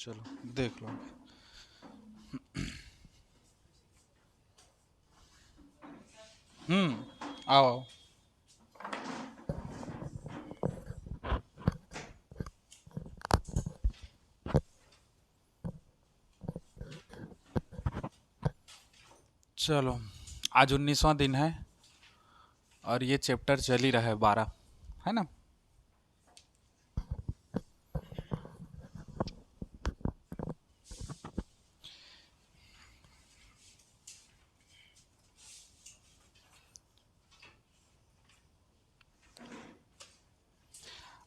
चलो देख लो। आओ आओ। चलो, आज 19वां दिन है और ये चैप्टर चल ही रहा है 12, है ना।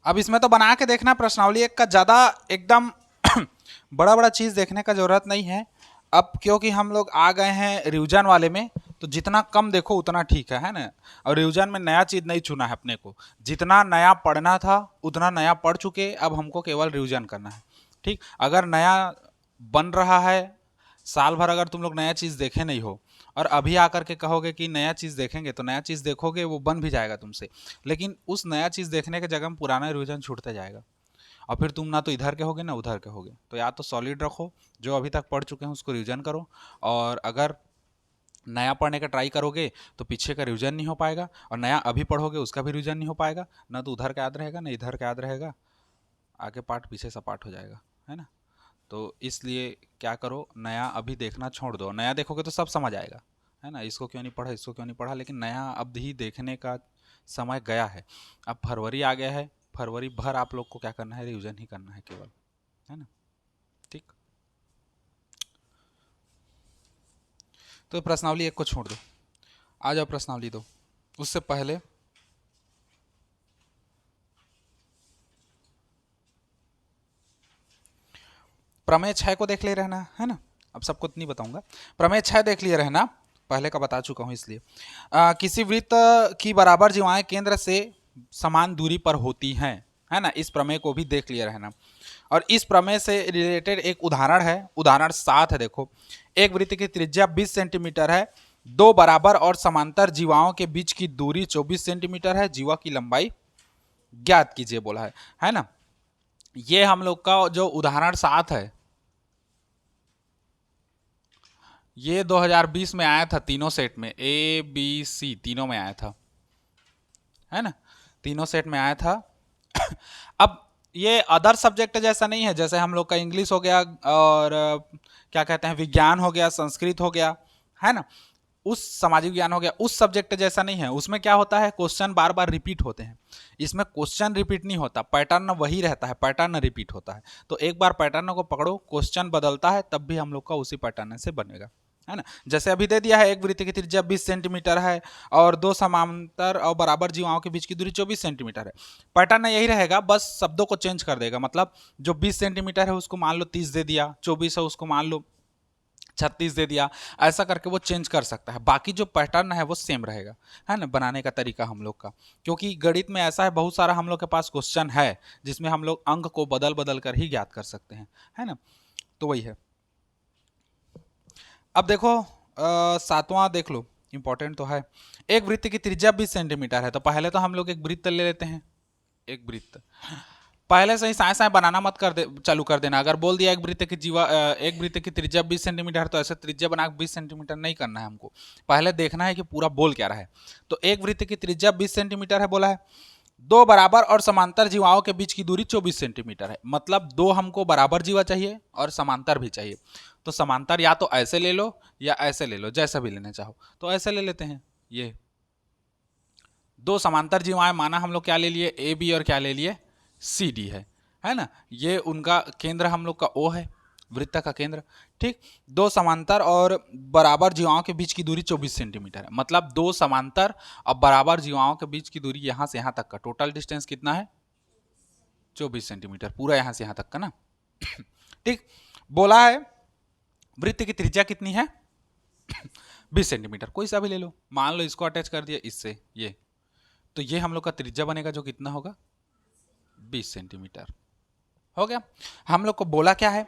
अब इसमें तो बना के देखना, प्रश्नावली एक का ज़्यादा एकदम बड़ा बड़ा चीज़ देखने का ज़रूरत नहीं है। अब क्योंकि हम लोग आ गए हैं रिवीजन वाले में, तो जितना कम देखो उतना ठीक है ना। और रिवीजन में नया चीज़ नहीं चुना है अपने को, जितना नया पढ़ना था उतना नया पढ़ चुके, अब हमको केवल रिवीजन करना है। ठीक, अगर नया बन रहा है, साल भर अगर तुम लोग नया चीज़ देखे नहीं हो और अभी आकर के कहोगे कि नया चीज़ देखेंगे, तो नया चीज़ देखोगे वो बन भी जाएगा तुमसे, लेकिन उस नया चीज़ देखने के जगह में पुराना रिवीजन छूटता जाएगा और फिर तुम ना तो इधर के होगे ना उधर के होगे। तो या तो सॉलिड रखो, जो अभी तक पढ़ चुके हैं उसको रिवीजन करो, और अगर नया पढ़ने का ट्राई करोगे तो पीछे का रिवीजन नहीं हो पाएगा, और नया अभी पढ़ोगे उसका भी रिवीजन नहीं हो पाएगा, ना तो उधर का याद रहेगा ना इधर का याद रहेगा, आगे पार्ट पीछे सा पार्ट हो जाएगा, है ना। तो इसलिए क्या करो, नया अभी देखना छोड़ दो, नया देखोगे तो सब समझ आएगा, है ना। इसको क्यों नहीं पढ़ा, इसको क्यों नहीं पढ़ा, लेकिन नया अब ही देखने का समय गया है। अब फरवरी आ गया है, फरवरी भर आप लोग को क्या करना है, रिवीजन ही करना है केवल, है ना। ठीक, तो प्रश्नावली एक को छोड़ दो, आ जाओ प्रश्नावली दो। उससे पहले प्रमेय 6 को देख ले रहना, है ना। अब सबको नहीं बताऊंगा, प्रमेय 6 देख लिए रहना, पहले का बता चुका हूं इसलिए। किसी वृत्त की बराबर जीवाएं केंद्र से समान दूरी पर होती हैं, है ना। इस प्रमेय को भी देख लिए रहना। और इस प्रमेय से रिलेटेड एक उदाहरण है, उदाहरण 7 है। देखो, एक वृत्त की त्रिज्या 20 सेंटीमीटर है, दो बराबर और समांतर जीवाओं के बीच की दूरी 24 सेंटीमीटर है, जीवा की लंबाई ज्ञात कीजिए बोला है ना। ये हम लोग का जो उदाहरण 7 है, ये 2020 में आया था, तीनों सेट में, ए बी सी तीनों में आया था, है ना। तीनों सेट में आया था। अब ये अदर सब्जेक्ट जैसा नहीं है, जैसे हम लोग का इंग्लिश हो गया और क्या कहते हैं विज्ञान हो गया, संस्कृत हो गया, है ना, उस सामाजिक ज्ञान हो गया, उस सब्जेक्ट जैसा नहीं है। उसमें क्या होता है, क्वेश्चन बार बार रिपीट होते हैं। इसमें क्वेश्चन रिपीट नहीं होता, पैटर्न वही रहता है, पैटर्न रिपीट होता है। तो एक बार पैटर्न को पकड़ो, क्वेश्चन बदलता है, तब भी हम लोग का उसी पैटर्न से बनेगा, है ना। जैसे अभी दे दिया है, एक वृत्त की त्रिज्या 20 सेंटीमीटर है और दो समांतर और बराबर जीवाओं के बीच की दूरी 24 सेंटीमीटर है। पैटर्न यही रहेगा, बस शब्दों को चेंज कर देगा। मतलब जो 20 सेंटीमीटर है उसको मान लो 30 दे दिया, 24 है उसको मान लो 36 दे दिया, ऐसा करके वो चेंज कर सकता है। बाकी जो पैटर्न है वो सेम रहेगा, है ना, बनाने का तरीका हम लोग का। क्योंकि गणित में ऐसा है, बहुत सारा हम लोग के पास क्वेश्चन है जिसमें हम लोग अंक को बदल बदल कर ही ज्ञात कर सकते हैं, है ना। तो वही है। अब देखो, 7वां देख लो, इंपॉर्टेंट तो है। एक वृत्त की त्रिज्या 20 सेंटीमीटर है, तो पहले तो हम लोग एक वृत्त ले लेते हैं। एक वृत्त पहले से ही साए साए बनाना मत कर दे, चालू कर देना। अगर बोल दिया एक वृत्त की त्रिज्या 20 सेंटीमीटर है, तो ऐसे त्रिज्या बना 20 सेंटीमीटर नहीं करना है हमको। पहले देखना है कि पूरा बोल क्या रहा है। तो एक वृत्त की त्रिज्या 20 सेंटीमीटर है बोला है, दो बराबर और समांतर जीवाओं के बीच की दूरी 24 सेंटीमीटर है। मतलब दो हमको बराबर जीवा चाहिए और समांतर भी चाहिए। तो समांतर या तो ऐसे ले लो या ऐसे ले लो, जैसा भी लेना चाहो। तो ऐसे ले लेते हैं। ये दो समांतर जीवाएं माना हम लोग क्या ले लिए, ए बी, और क्या ले लिए, सी डी है ना। ये उनका केंद्र हम लोग का ओ है, वृत्त का केंद्र। ठीक, दो समांतर और बराबर जीवाओं के बीच की दूरी 24 सेंटीमीटर है। मतलब दो समांतर और बराबर जीवाओं के बीच की दूरी यहां से यहां तक का टोटल डिस्टेंस कितना है, 24 सेंटीमीटर, पूरा यहां से यहां तक का ना। ठीक, बोला है वृत्त की त्रिज्या कितनी है, 20 सेंटीमीटर। कोई सा भी ले लो, मान लो इसको अटैच कर दिया इससे, ये तो ये हम लोग का त्रिज्या बनेगा जो कितना होगा, 20 सेंटीमीटर। हो गया। हम लोग को बोला क्या है,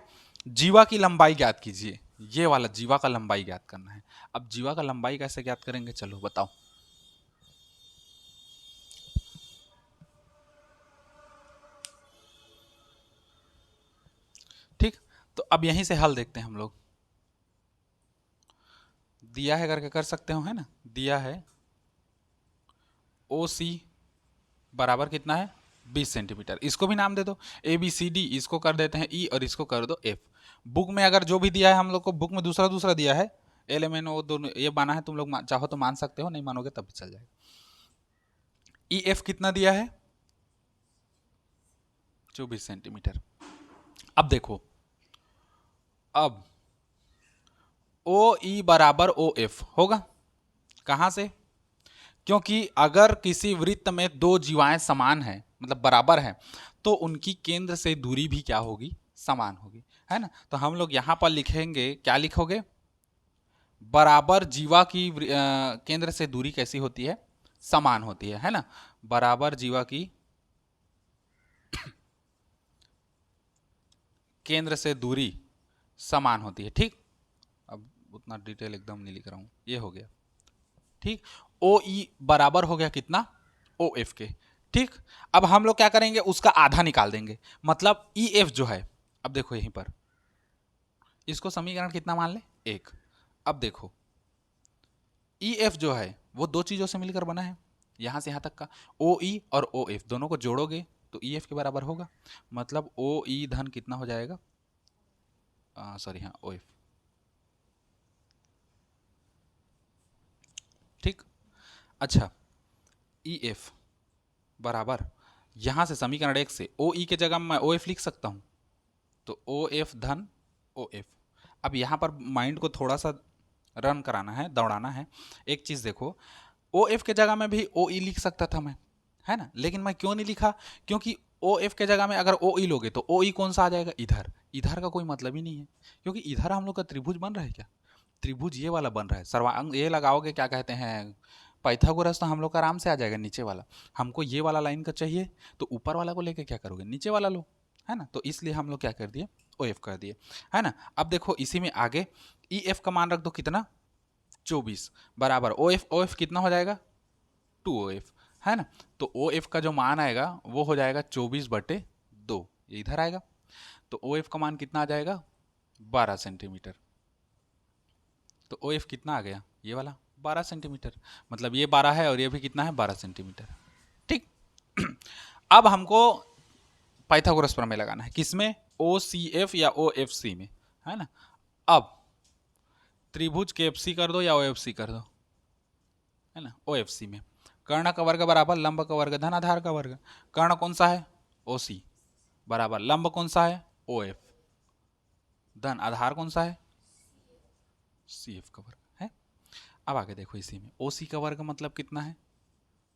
जीवा की लंबाई ज्ञात कीजिए। ये वाला जीवा का लंबाई ज्ञात करना है। अब जीवा का लंबाई कैसे ज्ञात करेंगे, चलो बताओ। ठीक, तो अब यहीं से हल देखते हैं हम लोग। दिया है करके कर सकते हो, है ना। दिया है ओ सी बराबर कितना है 20 सेंटीमीटर। इसको भी नाम दे दो ए बी सी डी, इसको कर देते हैं ई और इसको कर दो एफ। बुक में अगर जो भी दिया है हम लोग को, बुक में दूसरा दूसरा दिया है, एल एम एन ओ दोनों ये माना है, तुम लोग चाहो तो मान सकते हो, नहीं मानोगे तब भी चल जाएगा। ई एफ कितना दिया है 24 सेंटीमीटर। अब देखो, अब ओ ई बराबर ओ एफ होगा कहां से, क्योंकि अगर किसी वृत्त में दो जीवाएं समान हैं मतलब बराबर हैं, तो उनकी केंद्र से दूरी भी क्या होगी, समान होगी, है ना। तो हम लोग यहां पर लिखेंगे, क्या लिखोगे, बराबर जीवा की केंद्र से दूरी कैसी होती है, समान होती है ना। बराबर जीवा की केंद्र से दूरी समान होती है, ठीक। अब उतना डिटेल एकदम नहीं लिख रहा हूं, ये हो गया, ठीक। ओ ई बराबर हो गया कितना, ओ एफ के, ठीक। अब हम लोग क्या करेंगे, उसका आधा निकाल देंगे, मतलब ई एफ जो है, अब देखो यहीं पर इसको समीकरण कितना मान ले, एक। अब देखो ई एफ जो है वो दो चीजों से मिलकर बना है, यहां से यहां तक का ओ ई और ओ एफ दोनों को जोड़ोगे तो ई एफ के बराबर होगा, मतलब ओ ई धन कितना हो जाएगा, सॉरी हाँ ओ एफ, ठीक। अच्छा ई एफ बराबर, यहां से समीकरण एक से ओ ई के जगह मैं ओ एफ लिख सकता हूं, तो ओ एफ धन ओ एफ। अब यहां पर माइंड को थोड़ा सा रन कराना है, दौड़ाना है। एक चीज देखो, ओ एफ के जगह में भी ओ ई लिख सकता था मैं, है ना, लेकिन मैं क्यों नहीं लिखा, क्योंकि ओ एफ के जगह में अगर ओ ई लोगे तो ओ ई कौन सा आ जाएगा, इधर। इधर का कोई मतलब ही नहीं है, क्योंकि इधर हम लोग का त्रिभुज बन रहा है क्या, त्रिभुज ये वाला बन रहा है, सर्वांग ये लगाओगे क्या कहते हैं पाइथागोरस, तो हम लोग का आराम से आ जाएगा नीचे वाला। हमको ये वाला लाइन का चाहिए, तो ऊपर वाला को लेके क्या करोगे, नीचे वाला लो, है ना। तो इसलिए हम लोग क्या कर दिए, ओ एफ कर दिए, है ना। अब देखो इसी में आगे ई एफ का मान रख दो कितना, 24 बराबर ओ एफ कितना हो जाएगा, 2 OF, है ना। तो ओ एफ का जो मान आएगा वो हो जाएगा 24/2, ये इधर आएगा, तो ओ एफ का मान कितना आ जाएगा 12 सेंटीमीटर। तो ओ एफ कितना आ गया, ये वाला 12 सेंटीमीटर, मतलब ये 12 है और ये भी कितना है 12 सेंटीमीटर, ठीक। अब हमको पाइथागोरस प्रमेय लगाना है, किसमें, ओ सी एफ या ओ एफ सी में, है ना। अब त्रिभुज के एफ सी कर दो या ओ एफ सी कर दो, है ना। ओ एफ सी में कर्ण का वर्ग बराबर लंब का वर्ग धन आधार का वर्ग, कर्ण कौन सा है ओ सी बराबर लंब कौन सा है ओ एफ धन आधार कौन सा है सी एफ का वर्ग, है। अब आगे देखो इसी में ओ सी का वर्ग मतलब कितना है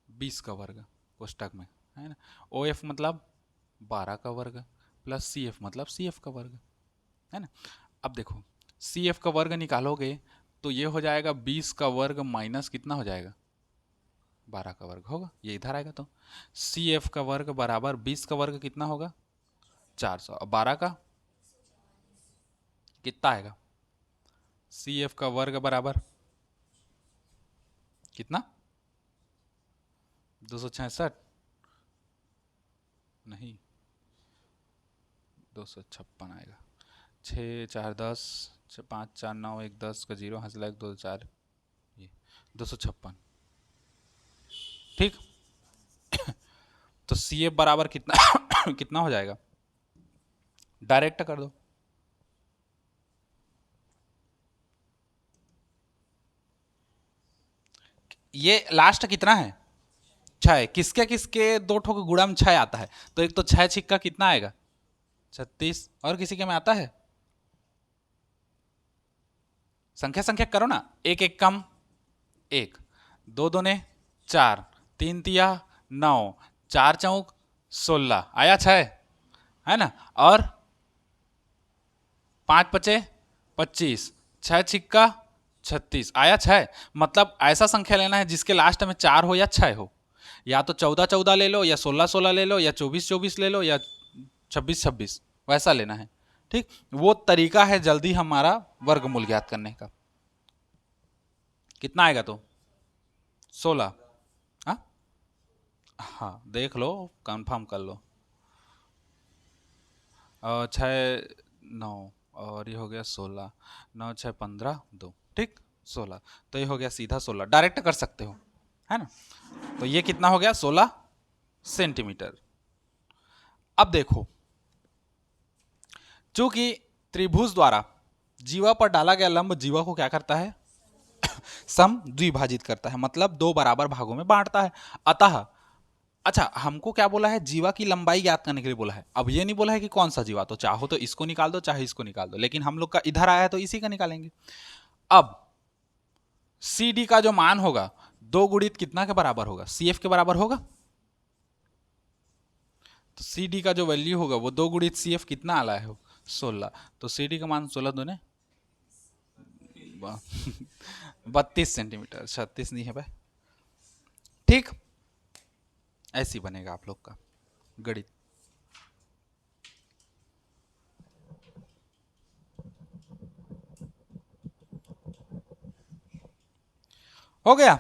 20 का वर्ग कोष्टक में, है ना। ओ एफ मतलब 12 का वर्ग प्लस सी एफ मतलब सी एफ का वर्ग, है ना। अब देखो सी एफ का वर्ग निकालोगे तो ये हो जाएगा 20 का वर्ग माइनस कितना हो जाएगा 12 का वर्ग होगा, ये इधर आएगा, तो सी एफ का वर्ग बराबर 20 का वर्ग कितना होगा 400, और 12 का कितना आएगा, सी एफ का वर्ग बराबर कितना 266, नहीं 256 आएगा, 6 4 10, 5 4 9 1 10 का जीरो हंसला 1 2 4, ये 256, ठीक। तो सी एफ बराबर कितना कितना हो जाएगा, डायरेक्ट कर दो, ये लास्ट कितना है 6, किसके किसके दो ठो के गुणा में 6 आता है, तो एक तो 6 छिक्का कितना आएगा 36, और किसी के में आता है, संख्या संख्या करो ना, एक एक कम एक, दो दूने 4, 3 तिया 9, 4 चौक 16 आया 6, है ना, और 5 पचे 25, 6 छिक्का 36 आया 6। मतलब ऐसा संख्या लेना है जिसके लास्ट में 4 हो या 6 हो, या तो 14 14 ले लो या 16 16 ले लो या 24 24 ले लो या 26 26, वैसा लेना है, ठीक। वो तरीका है जल्दी हमारा वर्गमूल ज्ञात करने का। कितना आएगा तो 16, हाँ हाँ देख लो कंफर्म कर लो, 6 9 और ये हो गया 16, 9 6 15 2, ठीक 16। तो ये हो गया सीधा 16, डायरेक्ट कर सकते हो, है ना। तो ये कितना हो गया 16 सेंटीमीटर। अब देखो, चूंकि त्रिभुज द्वारा जीवा पर डाला गया लंब जीवा को क्या करता है, सम द्विभाजित करता है, मतलब दो बराबर भागों में बांटता है। अतः अच्छा, हमको क्या बोला है, जीवा की लंबाई ज्ञात करने के लिए बोला है। अब ये नहीं बोला है कि कौन सा जीवा, तो चाहो तो इसको निकाल दो चाहे इसको निकाल दो, लेकिन हम लोग का इधर आया है तो इसी का निकालेंगे। अब सी डी का जो मान होगा दो गुणित कितना के बराबर होगा, सी एफ के बराबर होगा। तो सी डी का जो वैल्यू होगा वो दो गुणित सी एफ कितना आला है, 16। तो सी डी का मान 16 दूने 32 सेंटीमीटर, 36 नहीं है भाई, ठीक। ऐसी बनेगा आप लोग का गणित। हो गया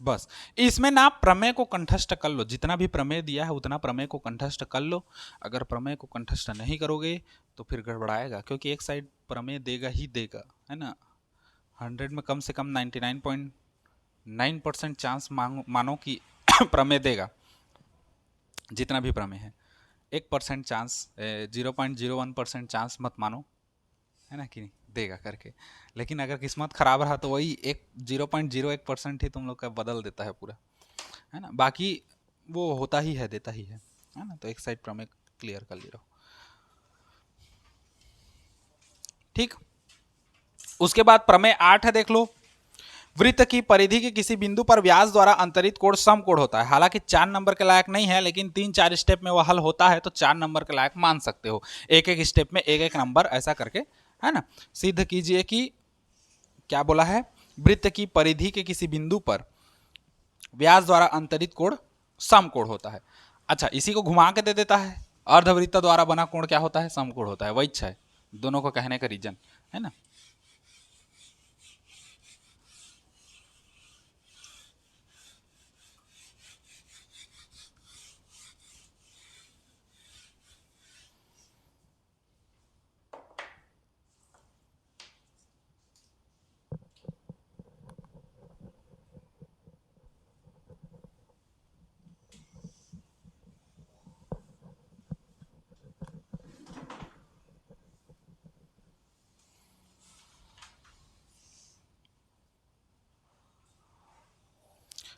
बस। इसमें ना प्रमेय को कंठस्थ कर लो, जितना भी प्रमेय दिया है उतना प्रमेय को कंठस्थ कर लो। अगर प्रमेय को कंठस्थ नहीं करोगे तो फिर गड़बड़ाएगा, क्योंकि एक साइड प्रमेय देगा ही देगा, है ना। 100 में कम से कम 99.9% चांस मानो कि प्रमेय देगा, जितना भी प्रमेय है। 1% चांस, 0.01% चांस मत मानो, है ना कि नहीं, देगा करके। लेकिन अगर किस्मत खराब रहा तो वही 0.01% ही तुम लोग का बदल देता है पूरा, है ना। बाकी वो होता ही है, देता ही है ना। तो एक साइड प्रमेय क्लियर कर ले रहा हूँ, ठीक। उसके बाद प्रमेय 8 है, देख लो। वृत्त की परिधि के किसी बिंदु पर व्यास द्वारा अंतरित कोण समकोण होता है। हालांकि 4 नंबर के लायक नहीं है, लेकिन 3-4 स्टेप में वह हल होता है, तो 4 नंबर के लायक मान सकते हो। एक एक स्टेप में एक एक नंबर ऐसा करके, है ना। सिद्ध कीजिए कि क्या बोला है, वृत्त की परिधि के किसी बिंदु पर व्यास द्वारा अंतरित कोण समकोण होता है। अच्छा, इसी को घुमा के दे देता है, अर्धवृत्त द्वारा बना कोण क्या होता है, समकोण होता है। वही इच्छा है दोनों को कहने का रीजन, है ना।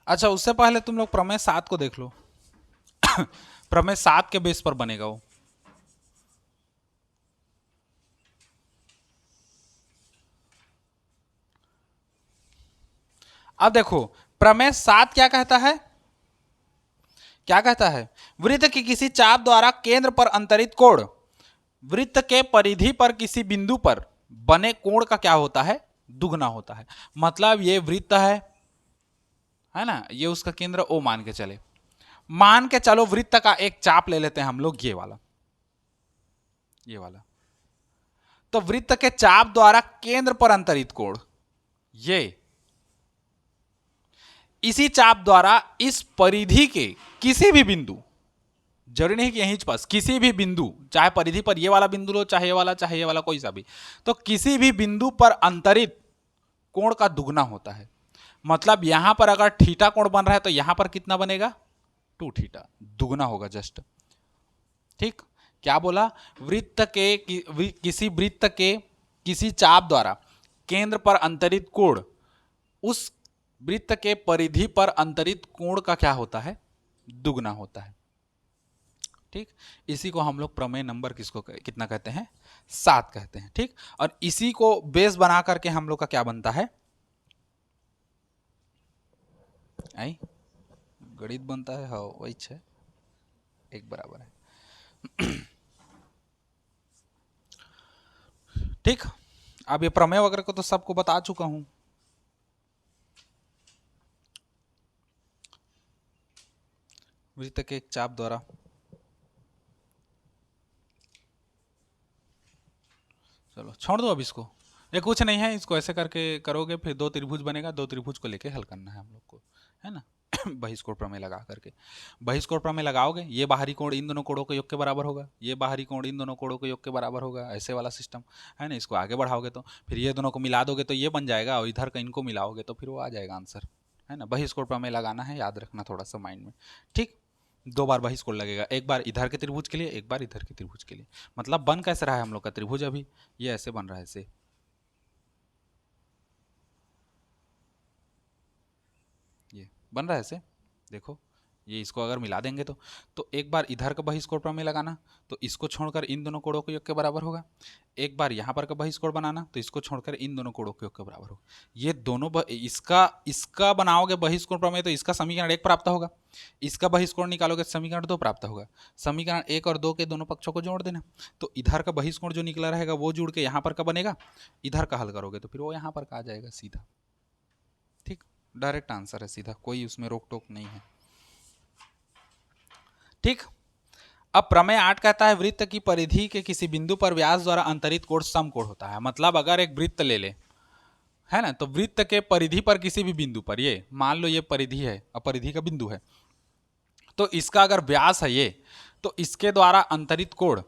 अच्छा, उससे पहले तुम लोग प्रमेय 7 को देख लो। प्रमेय 7 के बेस पर बनेगा वो। अब देखो, प्रमेय 7 क्या कहता है, क्या कहता है, वृत्त की किसी चाप द्वारा केंद्र पर अंतरित कोण वृत्त के परिधि पर किसी बिंदु पर बने कोण का क्या होता है, दुगना होता है। मतलब ये वृत्त है ना, ये उसका केंद्र ओ मान के चले, मान के चलो वृत्त का एक चाप ले लेते हैं हम लोग, ये वाला, ये वाला। तो वृत्त के चाप द्वारा केंद्र पर अंतरित कोण, ये इसी चाप द्वारा इस परिधि के किसी भी बिंदु, जरूरी नहीं कि यहीं पास, किसी भी बिंदु, चाहे परिधि पर ये वाला बिंदु लो, चाहे ये वाला कोई सा भी, तो किसी भी बिंदु पर अंतरित कोण का दुगना होता है। मतलब यहां पर अगर थीटा कोण बन रहा है तो यहां पर कितना बनेगा, 2 थीटा, दुगना होगा जस्ट, ठीक। क्या बोला, वृत्त के किसी वृत्त के किसी चाप द्वारा केंद्र पर अंतरित कोण उस वृत्त के परिधि पर अंतरित कोण का क्या होता है, दुगना होता है, ठीक। इसी को हम लोग प्रमेय नंबर किसको कितना कहते हैं, 7 कहते हैं, ठीक। और इसी को बेस बना करके हम लोग का क्या बनता है, आई गणित बनता है, हाँ वही है, एक बराबर है। ठीक। अब ये प्रमेय वगैरह को तो सबको बता चुका हूं। वृत्त के एक चाप द्वारा, चलो छोड़ दो अब इसको, ये कुछ नहीं है, इसको ऐसे करके करोगे फिर दो त्रिभुज बनेगा, दो त्रिभुज को लेके हल करना है हम लोग को, है ना। बहिष्कोण प्रमेय लगा करके। बहिष्कोण प्रमेय लगाओगे, ये बाहरी कोण इन दोनों कोणों के योग के बराबर होगा, ये बाहरी कोण इन दोनों कोणों के योग के बराबर होगा, ऐसे वाला सिस्टम है ना। इसको आगे बढ़ाओगे तो फिर ये दोनों को मिला दोगे तो ये बन जाएगा, और इधर का इनको मिलाओगे तो फिर वो आ जाएगा आंसर, है ना। बहिष्कोण प्रमेय लगाना है, याद रखना थोड़ा सा माइंड में, ठीक। 2 बार बहिष्कोण लगेगा, एक बार इधर के त्रिभुज के लिए, एक बार इधर के त्रिभुज के लिए। मतलब बन कैसे रहा है हम लोग का त्रिभुज, अभी ये ऐसे बन रहा है, ऐसे ये बन रहा है ऐसे, देखो ये इसको अगर मिला देंगे तो एक बार इधर का बहिष्कोण प्रमेय लगाना, तो इसको छोड़कर इन दोनों कोणों के योग के बराबर होगा। एक बार यहाँ पर का बहिष्कोण बनाना, तो इसको छोड़कर इन दोनों कोणों के योग के बराबर होगा। ये दोनों इसका बनाओगे बहिष्कोण प्रमेय तो इसका समीकरण 1 प्राप्त होगा, इसका बहिष्कोण निकालोगे समीकरण 2 प्राप्त होगा। समीकरण 1 और 2 के दोनों पक्षों को जोड़ देना, तो इधर का बहिष्कोण जो निकला रहेगा वो जुड़ के यहाँ पर का बनेगा, इधर का हल करोगे तो फिर वो यहाँ पर का आ जाएगा सीधा, ठीक। डायरेक्ट आंसर है सीधा, कोई उसमें रोक टोक नहीं है, ठीक। अब प्रमेय 8 कहता है वृत्त की परिधि के किसी बिंदु पर व्यास द्वारा अंतरित कोण समकोण होता है। मतलब अगर एक वृत्त ले ले, है ना, तो वृत्त के परिधि पर किसी भी बिंदु पर, ये मान लो ये परिधि है और परिधि का बिंदु है, तो इसका अगर व्यास है ये, तो इसके द्वारा अंतरित कोण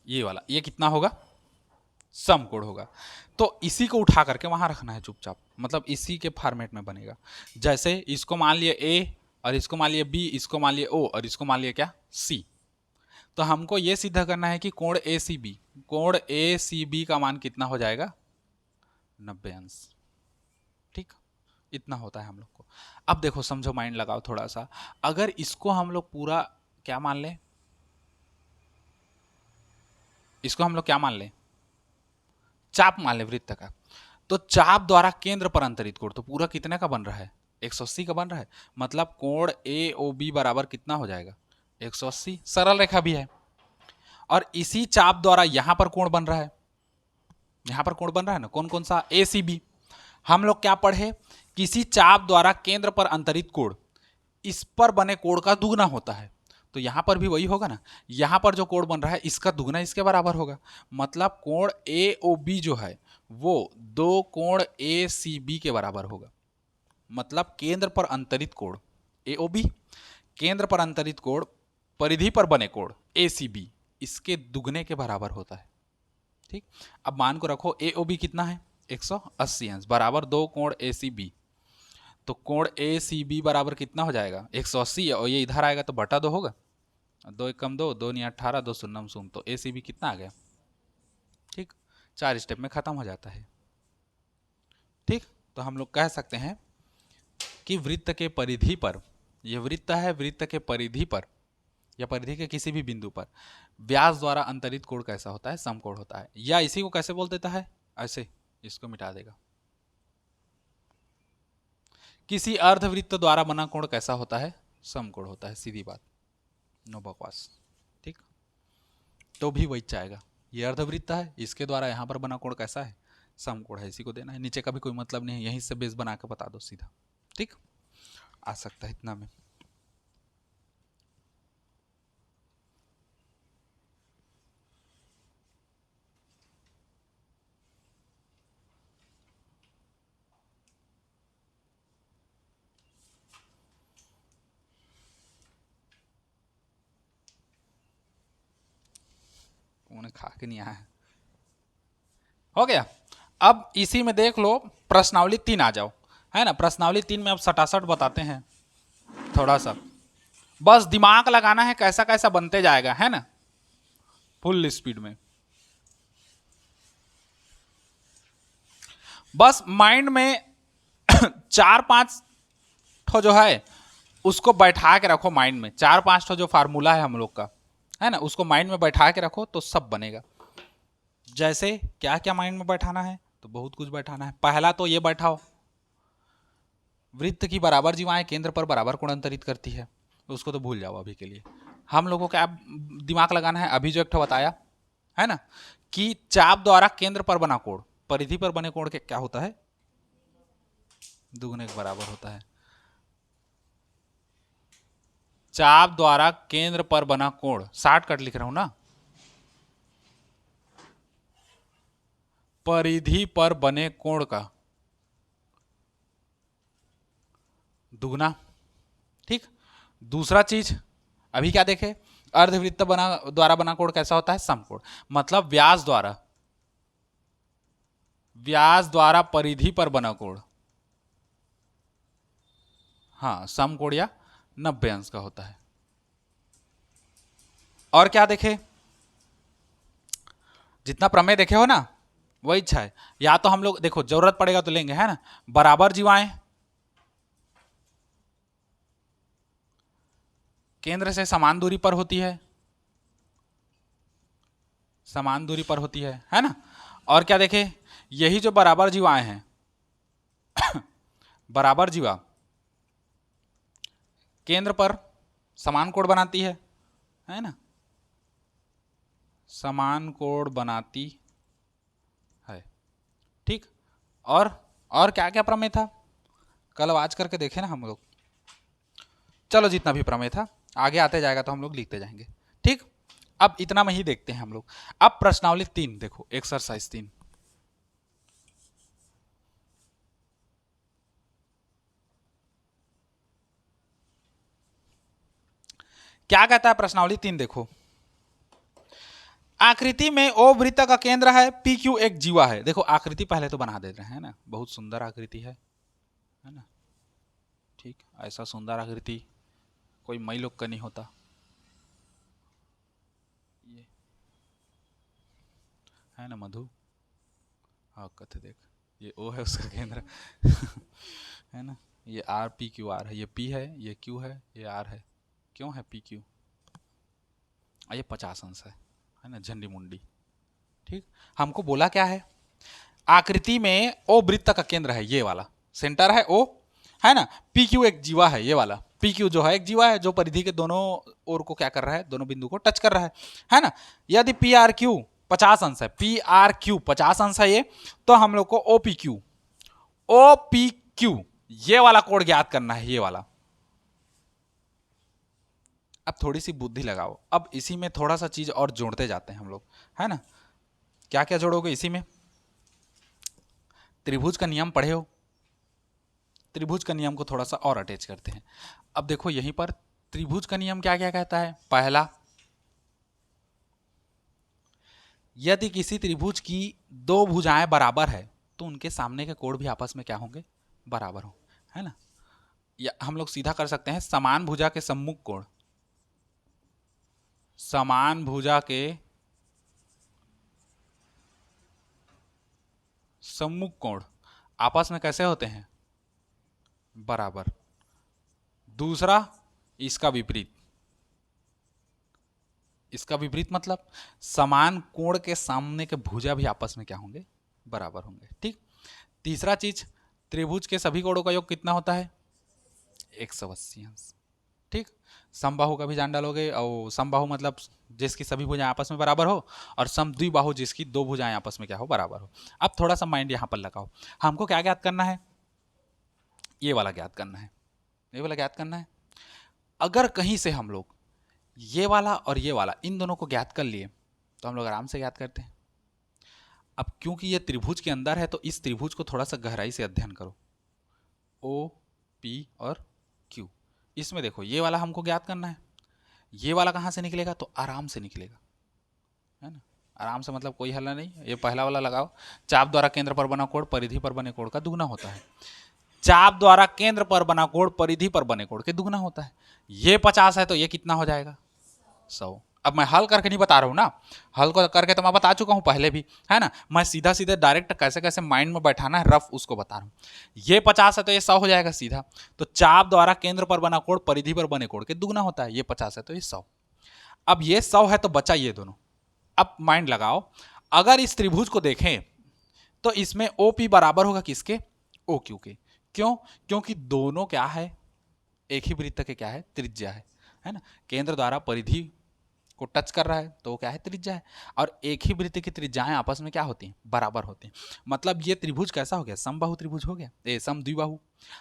ये वाला, ये कितना होगा, समकोण होगा। तो इसी को उठा करके वहां रखना है चुपचाप, मतलब इसी के फॉर्मेट में बनेगा। जैसे इसको मान लिए ए, और इसको मान लिए बी, इसको मान लिए ओ, और इसको मान लिए क्या, सी। तो हमको ये सिद्ध करना है कि कोण ए सी बी, कोण ए सी बी का मान कितना हो जाएगा, 90 अंश, ठीक। इतना होता है हम लोग को। अब देखो समझो, माइंड लगाओ थोड़ा सा, अगर इसको हम लोग पूरा क्या मान लें, इसको हम लोग क्या मान लें, चाप मान ले वृत्त का, तो चाप द्वारा केंद्र पर अंतरित कोण तो पूरा कितने का बन रहा है, 180 का बन रहा है। मतलब कोण ए ओ बी बराबर कितना हो जाएगा, 180। सरल रेखा भी है, और इसी चाप द्वारा यहां पर कोण बन रहा है, यहां पर कोण बन रहा है ना, कौन कौन सा, ए सी बी। हम लोग क्या पढ़े, किसी चाप द्वारा केंद्र पर अंतरित कोण इस पर बने कोण का दुगना होता है। तो यहां पर भी वही होगा ना, यहां पर जो कोण बन रहा है इसका दुगना इसके बराबर होगा। मतलब कोण ए ओ बी जो है वो 2 कोण ए सी बी के बराबर होगा। मतलब केंद्र पर अंतरित कोण ए ओ बी, केंद्र पर अंतरित कोण परिधि पर बने कोण ए सी बी, इसके दुगने के बराबर होता है, ठीक। अब मान को रखो ए ओ बी कितना है, 180 अंश बराबर 2 कोण ए सी बी। तो कोण ए सी बी बराबर कितना हो जाएगा, 180, और ये इधर आएगा तो बटा 2 होगा, 2 एकम 2, 2 नहीं 18, 2 शून्यम शून्य, तो ए सी बी कितना आ गया, ठीक। 4 स्टेप में खत्म हो जाता है, ठीक। तो हम लोग कह सकते हैं कि वृत्त के परिधि पर, यह वृत्त है, वृत्त के परिधि पर या परिधि के किसी भी बिंदु पर व्यास द्वारा अंतरित कोण कैसा होता है, समकोण होता है। या इसी को कैसे बोल देता है, ऐसे, इसको मिटा देगा, किसी अर्धवृत्त द्वारा बना कोण कैसा होता है, समकोण होता है, सीधी बात, नो बकवास, ठीक। तो भी वही चाहेगा, ये अर्धवृत्त है, इसके द्वारा यहां पर बना कोण कैसा है, समकोण है, इसी को देना है, नीचे का भी कोई मतलब नहीं है, यहीं से बेस बना के बता दो सीधा, ठीक। आ सकता है इतना में। उन्हें खा के नहीं आया हो गया। अब इसी में देख लो प्रश्नावली 3 आ जाओ, है ना। प्रश्नावली 3 में अब सटासट बताते हैं थोड़ा सा, बस दिमाग लगाना है कैसा कैसा बनते जाएगा, है ना, फुल स्पीड में। बस माइंड में 4-5 ठो जो है उसको बैठा के रखो माइंड में, 4-5 ठो जो फार्मूला है हम लोग का, है ना, उसको माइंड में बैठा के रखो तो सब बनेगा। जैसे क्या क्या माइंड में बैठाना है, तो बहुत कुछ बैठाना है। पहला तो ये बैठाओ, वृत्त की बराबर जीवाएं केंद्र पर बराबर कोण अंतरित करती है, तो उसको तो भूल जाओ अभी के लिए। हम लोगों को क्या दिमाग लगाना है, अभी जो एक ठो बताया है ना, कि चाप द्वारा केंद्र पर बना कोण परिधि पर बने कोण के क्या होता है, दुगने के बराबर होता है। चाप द्वारा केंद्र पर बना कोण, शॉर्टकट लिख रहा हूं ना, परिधि पर बने कोण का दुगना। ठीक, दूसरा चीज अभी क्या देखे, अर्धवृत्त द्वारा बना कोण कैसा होता है, समकोण। मतलब व्यास द्वारा परिधि पर बना कोण, हाँ, समकोण या 90 अंश का होता है। और क्या देखे, जितना प्रमेय देखे हो ना वही इच्छा है। या तो हम लोग देखो जरूरत पड़ेगा तो लेंगे, है ना, बराबर जीवाएं केंद्र से समान दूरी पर होती है, समान दूरी पर होती है ना। और क्या देखे, यही जो बराबर जीवाएं हैं बराबर जीवा केंद्र पर समान कोण बनाती है ना, समान कोण बनाती है। ठीक, और क्या क्या प्रमेय था, कल आज करके देखे ना हम लोग। चलो जितना भी प्रमेय था आगे आते जाएगा तो हम लोग लिखते जाएंगे। ठीक, अब इतना में ही देखते हैं हम लोग। अब प्रश्नावली 3 देखो, एक्सरसाइज 3। क्या कहता है प्रश्नावली 3 देखो, आकृति में ओ वृत्त का केंद्र है, पी क्यू एक जीवा है। देखो आकृति पहले तो बना देते हैं ना, बहुत सुंदर आकृति है ना। ठीक, ऐसा सुंदर आकृति कोई मई लोग का नहीं होता। ये है ना मधु, हाँ कथे देख, ये ओ है उसका केंद्र है ना। ये आर पी क्यू आर है, ये पी है, ये क्यू है, ये आर है। क्यों है पी क्यू, ये 50 अंश है ना, झंडी मुंडी। ठीक, हमको बोला क्या है, आकृति में ओ वृत्त का केंद्र है, ये वाला सेंटर है ओ, है ना। पी क्यू एक जीवा है, ये वाला पी क्यू जो है एक जीवा है, जो परिधि के दोनों ओर को क्या कर रहा है, दोनों बिंदु को टच कर रहा है ना। यदि पी आर क्यू 50 अंश है, पी आर क्यू 50 अंश है ये, तो हम लोग को ओ पी क्यू ये वाला कोण ज्ञात करना है, ये वाला। अब थोड़ी सी बुद्धि लगाओ, अब इसी में थोड़ा सा चीज और जोड़ते जाते हैं हम लोग, है ना। क्या क्या जोड़ोगे इसी में, त्रिभुज का नियम पढ़े हो, त्रिभुज का नियम को थोड़ा सा और अटैच करते हैं। अब देखो यहीं पर त्रिभुज का नियम क्या क्या कहता है, पहला, यदि किसी त्रिभुज की दो भुजाएं बराबर है तो उनके सामने के कोण भी आपस में क्या होंगे, बराबर हो, है ना। या हम लोग सीधा कर सकते हैं, समान भुजा के सम्मुख कोण, समान भुजा के सम्मुख कोण आपस में कैसे होते हैं, बराबर। दूसरा, इसका विपरीत, इसका विपरीत मतलब समान कोण के सामने के भुजा भी आपस में क्या होंगे, बराबर होंगे। ठीक, तीसरा चीज, त्रिभुज के सभी कोणों का योग कितना होता है, 180 अंश। ठीक, समबाहु का भी जान डालोगे, और समबाहु मतलब जिसकी सभी भुजाएं आपस में बराबर हो, और समद्विबाहु जिसकी दो भुजाएं आपस में क्या हो, बराबर हो। अब थोड़ा सा माइंड यहां पर लगाओ, हमको क्या ज्ञात करना है, ये वाला ज्ञात करना है, ये वाला ज्ञात करना है। अगर कहीं से हम लोग ये वाला और ये वाला इन दोनों को ज्ञात कर लिए तो हम लोग आराम से ज्ञात करते हैं। अब क्योंकि ये त्रिभुज के अंदर है तो इस त्रिभुज को थोड़ा सा गहराई से अध्ययन करो, ओ पी और क्यू। इसमें देखो ये वाला हमको ज्ञात करना है, ये वाला कहाँ से निकलेगा, तो आराम से निकलेगा, है ना। आराम से मतलब कोई हल्ला नहीं, ये पहला वाला लगाओ, चाप द्वारा केंद्र पर बना कोण परिधि पर बने कोण का दुगना होता है। चाप द्वारा केंद्र पर बना कोण परिधि पर बने कोण के दुगना होता है। ये 50 है तो ये कितना हो जाएगा, 100। अब मैं हल करके नहीं बता रहा हूं ना, हल करके तो मैं बता चुका हूं पहले भी, है ना। मैं सीधा सीधे डायरेक्ट कैसे कैसे माइंड में बैठाना है रफ उसको बता रहा हूं। ये 50 है तो ये 100 हो जाएगा सीधा। तो चाप द्वारा केंद्र पर बना कोण परिधि पर बने कोण के दुगना होता है, ये 50 है तो ये 100। अब ये 100 है तो बचा ये दोनों। अब माइंड लगाओ, अगर इस त्रिभुज को देखें तो इसमें OP बराबर होगा किसके, OQ के। क्यों, क्योंकि दोनों क्या है, एक ही वृत्त के क्या है, त्रिज्या है ना। केंद्र द्वारा परिधि को टच कर रहा है तो क्या है, त्रिज्या है। और एक ही वृत्त की त्रिज्याएं आपस में क्या होती हैं, बराबर होती हैं। मतलब ये त्रिभुज कैसा हो गया, समबाहु त्रिभुज हो गया, ये समद्विबाहु।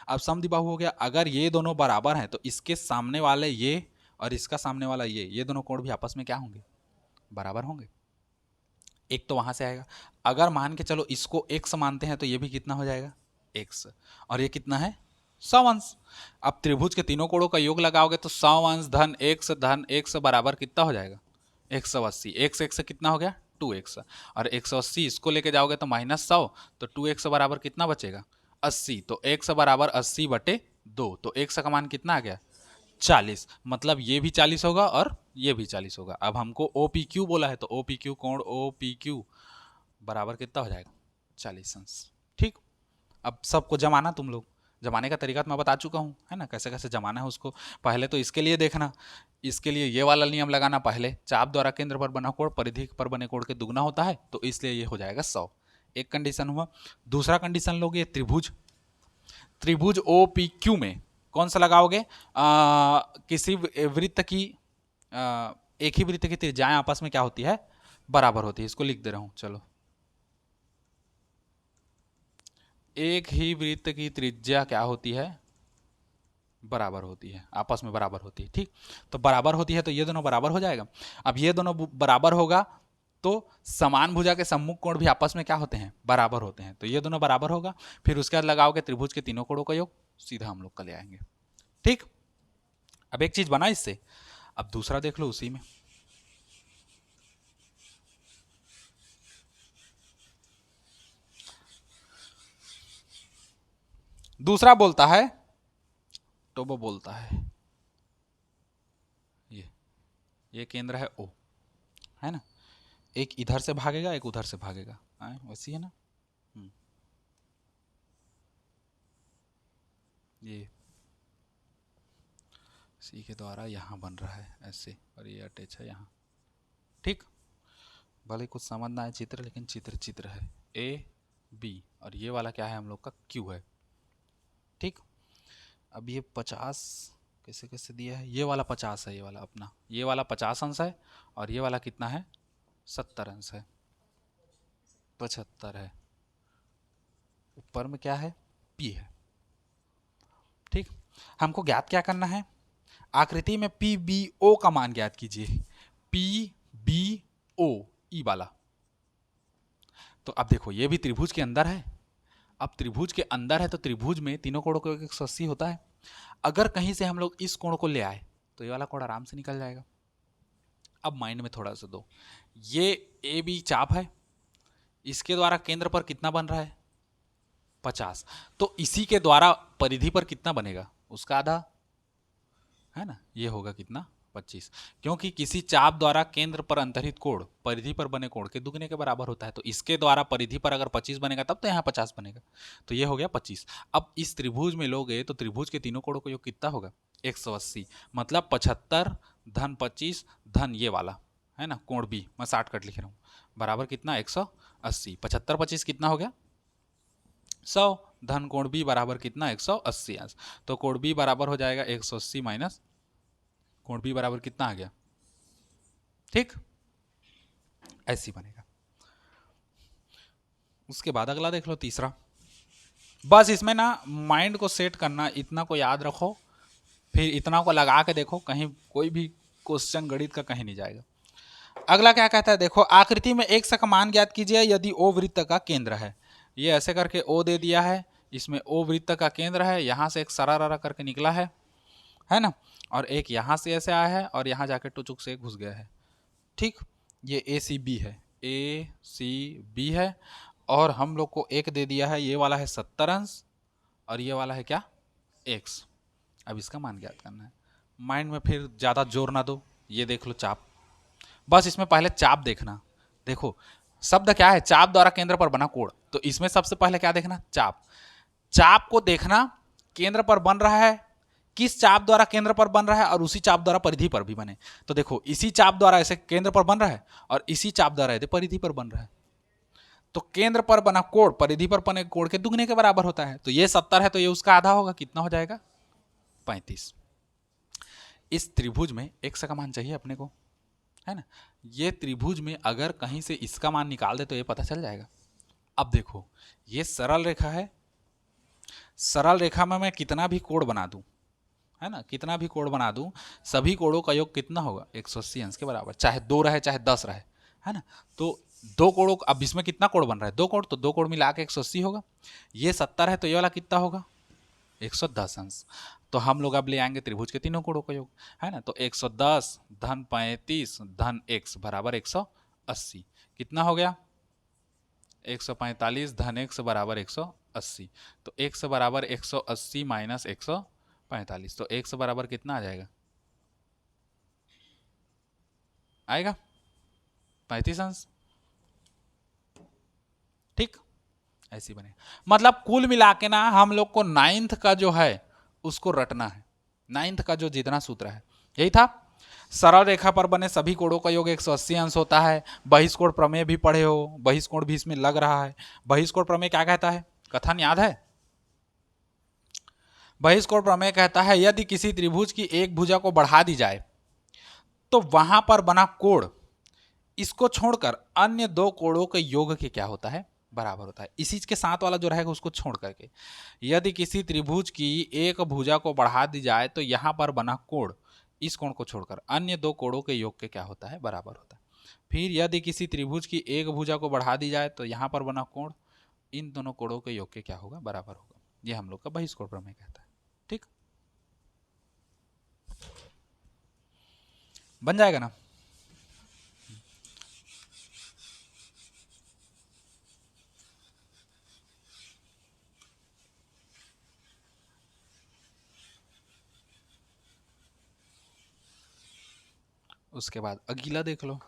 अब समद्विबाहु हो गया, अगर ये दोनों बराबर हैं तो इसके सामने वाले ये और इसका सामने वाला ये दोनों कोण भी आपस में क्या होंगे, बराबर होंगे। एक तो वहां से आएगा, अगर मान के चलो इसको x मानते हैं तो ये भी कितना हो जाएगा, x। और ये कितना है, 100 अंश। अब त्रिभुज के तीनों कोणों का योग लगाओगे तो 100 अंश धन x बराबर कितना हो जाएगा 180। x से कितना हो गया 2x, और 180 इसको लेके जाओगे तो -100, तो 2x बराबर कितना बचेगा 80। तो x बराबर 80/2, तो x का मान कितना आ गया 40। मतलब ये भी 40 होगा और ये भी 40 होगा। अब हमको OPQ बोला है, तो OPQ कोण OPQ बराबर कितना हो जाएगा 40 अंश। ठीक, अब सबको जमाना, तुम लोग जमाने का तरीका तो मैं बता चुका हूँ, है ना, कैसे कैसे जमाना है उसको। पहले तो इसके लिए देखना, इसके लिए ये वाला नियम लगाना, पहले चाप द्वारा केंद्र पर बना कोण परिधि पर बने कोण के दुगना होता है, तो इसलिए ये हो जाएगा 100। एक कंडीशन हुआ। दूसरा कंडीशन लोगे त्रिभुज, त्रिभुज OPQ में कौन सा लगाओगे, किसी वृत्त की एक ही वृत्त की त्रिज्याएं आपस में क्या होती है बराबर होती है। इसको लिख दे रहा हूं, चलो, एक ही वृत्त की त्रिज्या क्या होती है बराबर होती है, आपस में बराबर होती है। ठीक, तो बराबर होती है तो ये दोनों बराबर हो जाएगा। अब ये दोनों बराबर होगा तो समान भुजा के सम्मुख कोण भी आपस में क्या होते हैं बराबर होते हैं, तो ये दोनों बराबर होगा। फिर उसके बाद लगाओगे त्रिभुज के तीनों कोणों का योग, सीधा हम लोग का ले आएंगे। ठीक, अब एक चीज बना इससे, अब दूसरा देख लो उसी में। दूसरा बोलता है, तो वो बोलता है ये केंद्र है O, है ना, एक इधर से भागेगा एक उधर से भागेगा, वैसी है ना। ये सी के द्वारा यहाँ बन रहा है ऐसे, और ये अटैच है यहाँ। ठीक, भले कुछ समझ ना आए चित्र, लेकिन चित्र चित्र है। AB और ये वाला क्या है हम लोग का Q है। ठीक, अब ये 50 कैसे कैसे दिया है, ये वाला 50 है, ये वाला अपना, ये वाला 50 अंश है, और ये वाला कितना है 70 अंश है, 75 है। ऊपर में क्या है P है। ठीक, हमको ज्ञात क्या करना है, आकृति में PBO का मान ज्ञात कीजिए। PBO ई वाला, तो अब देखो ये भी त्रिभुज के अंदर है। अब त्रिभुज के अंदर है तो त्रिभुज में तीनों कोणों को 180 होता है। अगर कहीं से हम लोग इस कोण को ले आए तो ये वाला कोण आराम से निकल जाएगा। अब माइंड में थोड़ा सा दो, ये AB चाप है, इसके द्वारा केंद्र पर कितना बन रहा है 50, तो इसी के द्वारा परिधि पर कितना बनेगा उसका आधा, है ना, ये होगा कितना 25, क्योंकि किसी चाप द्वारा केंद्र पर अंतरित कोण परिधि पर बने कोण के दुगने के बराबर होता है। तो इसके द्वारा परिधि पर अगर 25 बनेगा तब तो यहाँ 50 बनेगा, तो ये हो गया 25। अब इस त्रिभुज में लोगे तो त्रिभुज के तीनों कोणों का योग कितना होगा 180, मतलब 75 धन 25 धन ये वाला, है ना, कोण B, मैं 60 कट लिख रहा हूँ, बराबर कितना 180। 75 25 कितना हो गया 100, धन कोण B बराबर कितना 180 अंश। तो कोण B बराबर हो जाएगा 180 माइनस कोण B बराबर कितना आ गया। ठीक, ऐसी बनेगा। उसके बाद अगला देख लो, तीसरा। बस इसमें ना माइंड को सेट करना, इतना को याद रखो, फिर इतना को लगा के देखो, कहीं कोई भी क्वेश्चन गणित का कहीं नहीं जाएगा। अगला क्या कहता है, देखो, आकृति में एक का मान ज्ञात कीजिए यदि O वृत्त का केंद्र है। ये ऐसे करके O दे दिया है, इसमें O वृत्त का केंद्र है, यहां से एक सरारा करके निकला है ना, और एक यहां से ऐसे आया है और यहां जाके टुचुक से घुस गया है। ठीक, ये ACB है, ACB है, और हम लोग को एक दे दिया है, ये वाला है 70 अंश और ये वाला है क्या x। अब इसका मान ज्ञात करना है। माइंड में फिर ज़्यादा जोर ना दो, ये देख लो चाप, बस इसमें पहले चाप देखना। देखो शब्द क्या है, चाप द्वारा केंद्र पर बना कोण, तो इसमें सबसे पहले क्या देखना चाप। चाप को देखना केंद्र पर बन रहा है, किस चाप द्वारा केंद्र पर बन रहा है, और उसी चाप द्वारा परिधि पर भी बने। तो देखो इसी चाप द्वारा ऐसे केंद्र पर बन रहा है और इसी चाप द्वारा ऐसे परिधि पर बन रहा है, तो केंद्र पर बना कोण परिधि पर बने कोण के दुगने के बराबर होता है। तो ये 70 है तो ये उसका आधा होगा, कितना हो जाएगा 35। इस त्रिभुज में x का मान चाहिए अपने को, है ना। ये त्रिभुज में अगर कहीं से इसका मान निकाल दे तो ये पता चल जाएगा। अब देखो ये सरल रेखा है, सरल रेखा में मैं कितना भी कोण बना दूं, है ना, कितना भी कोण बना दूं, सभी कोणों का योग कितना होगा 180 अंश के बराबर, चाहे 2 रहे चाहे 10 रहे, है ना। तो दो कोणों, अब इसमें कितना कोण बन रहा है 2 कोण, तो 2 कोण मिला के 180 होगा। ये 70 है तो ये वाला कितना होगा 110 अंश। तो हम लोग अब ले आएंगे त्रिभुज के तीनों कोणों का योग, है ना। तो 110 धन 35 धन x बराबर 180। कितना हो गया? 145 धन x बराबर 180। तो x बराबर 180 माइनस 145, तो x बराबर कितना आ जाएगा? आएगा 35 अंश। ठीक, ऐसी बने। मतलब कुल मिला के ना हम लोग को नाइन्थ का जो है उसको रटना है। नाइन्थ का जो जितना सूत्र है यही था। सरल रेखा पर बने सभी कोणों का योग 180 अंश होता है। बहिष्कोण प्रमेय भी पढ़े हो, बहिष्कोण भी इसमें लग रहा है। बहिष्कोण प्रमेय क्या कहता है? कथन याद है? बहिष्कोण प्रमेय कहता है यदि किसी त्रिभुज की एक भुजा को बढ़ा दी जाए तो वहां पर बना कोण इसको छोड़कर अन्य दो कोणों के योग के क्या होता है? बराबर होता है। इसी के साथ वाला जो रहेगा उसको छोड़ करके, यदि किसी त्रिभुज की एक भुजा को बढ़ा दी जाए तो यहां पर बना कोण इस कोण को छोड़कर अन्य दो कोणों के योग के क्या होता है? बराबर होता है। फिर यदि किसी त्रिभुज की एक भुजा को बढ़ा दी जाए तो यहां पर बना कोण इन दोनों कोणों के योग के क्या होगा? बराबर होगा। यह हम लोग का बहिष्कोण प्रमेय कहता है। ठीक, बन जाएगा ना? उसके बाद अगला देख लो।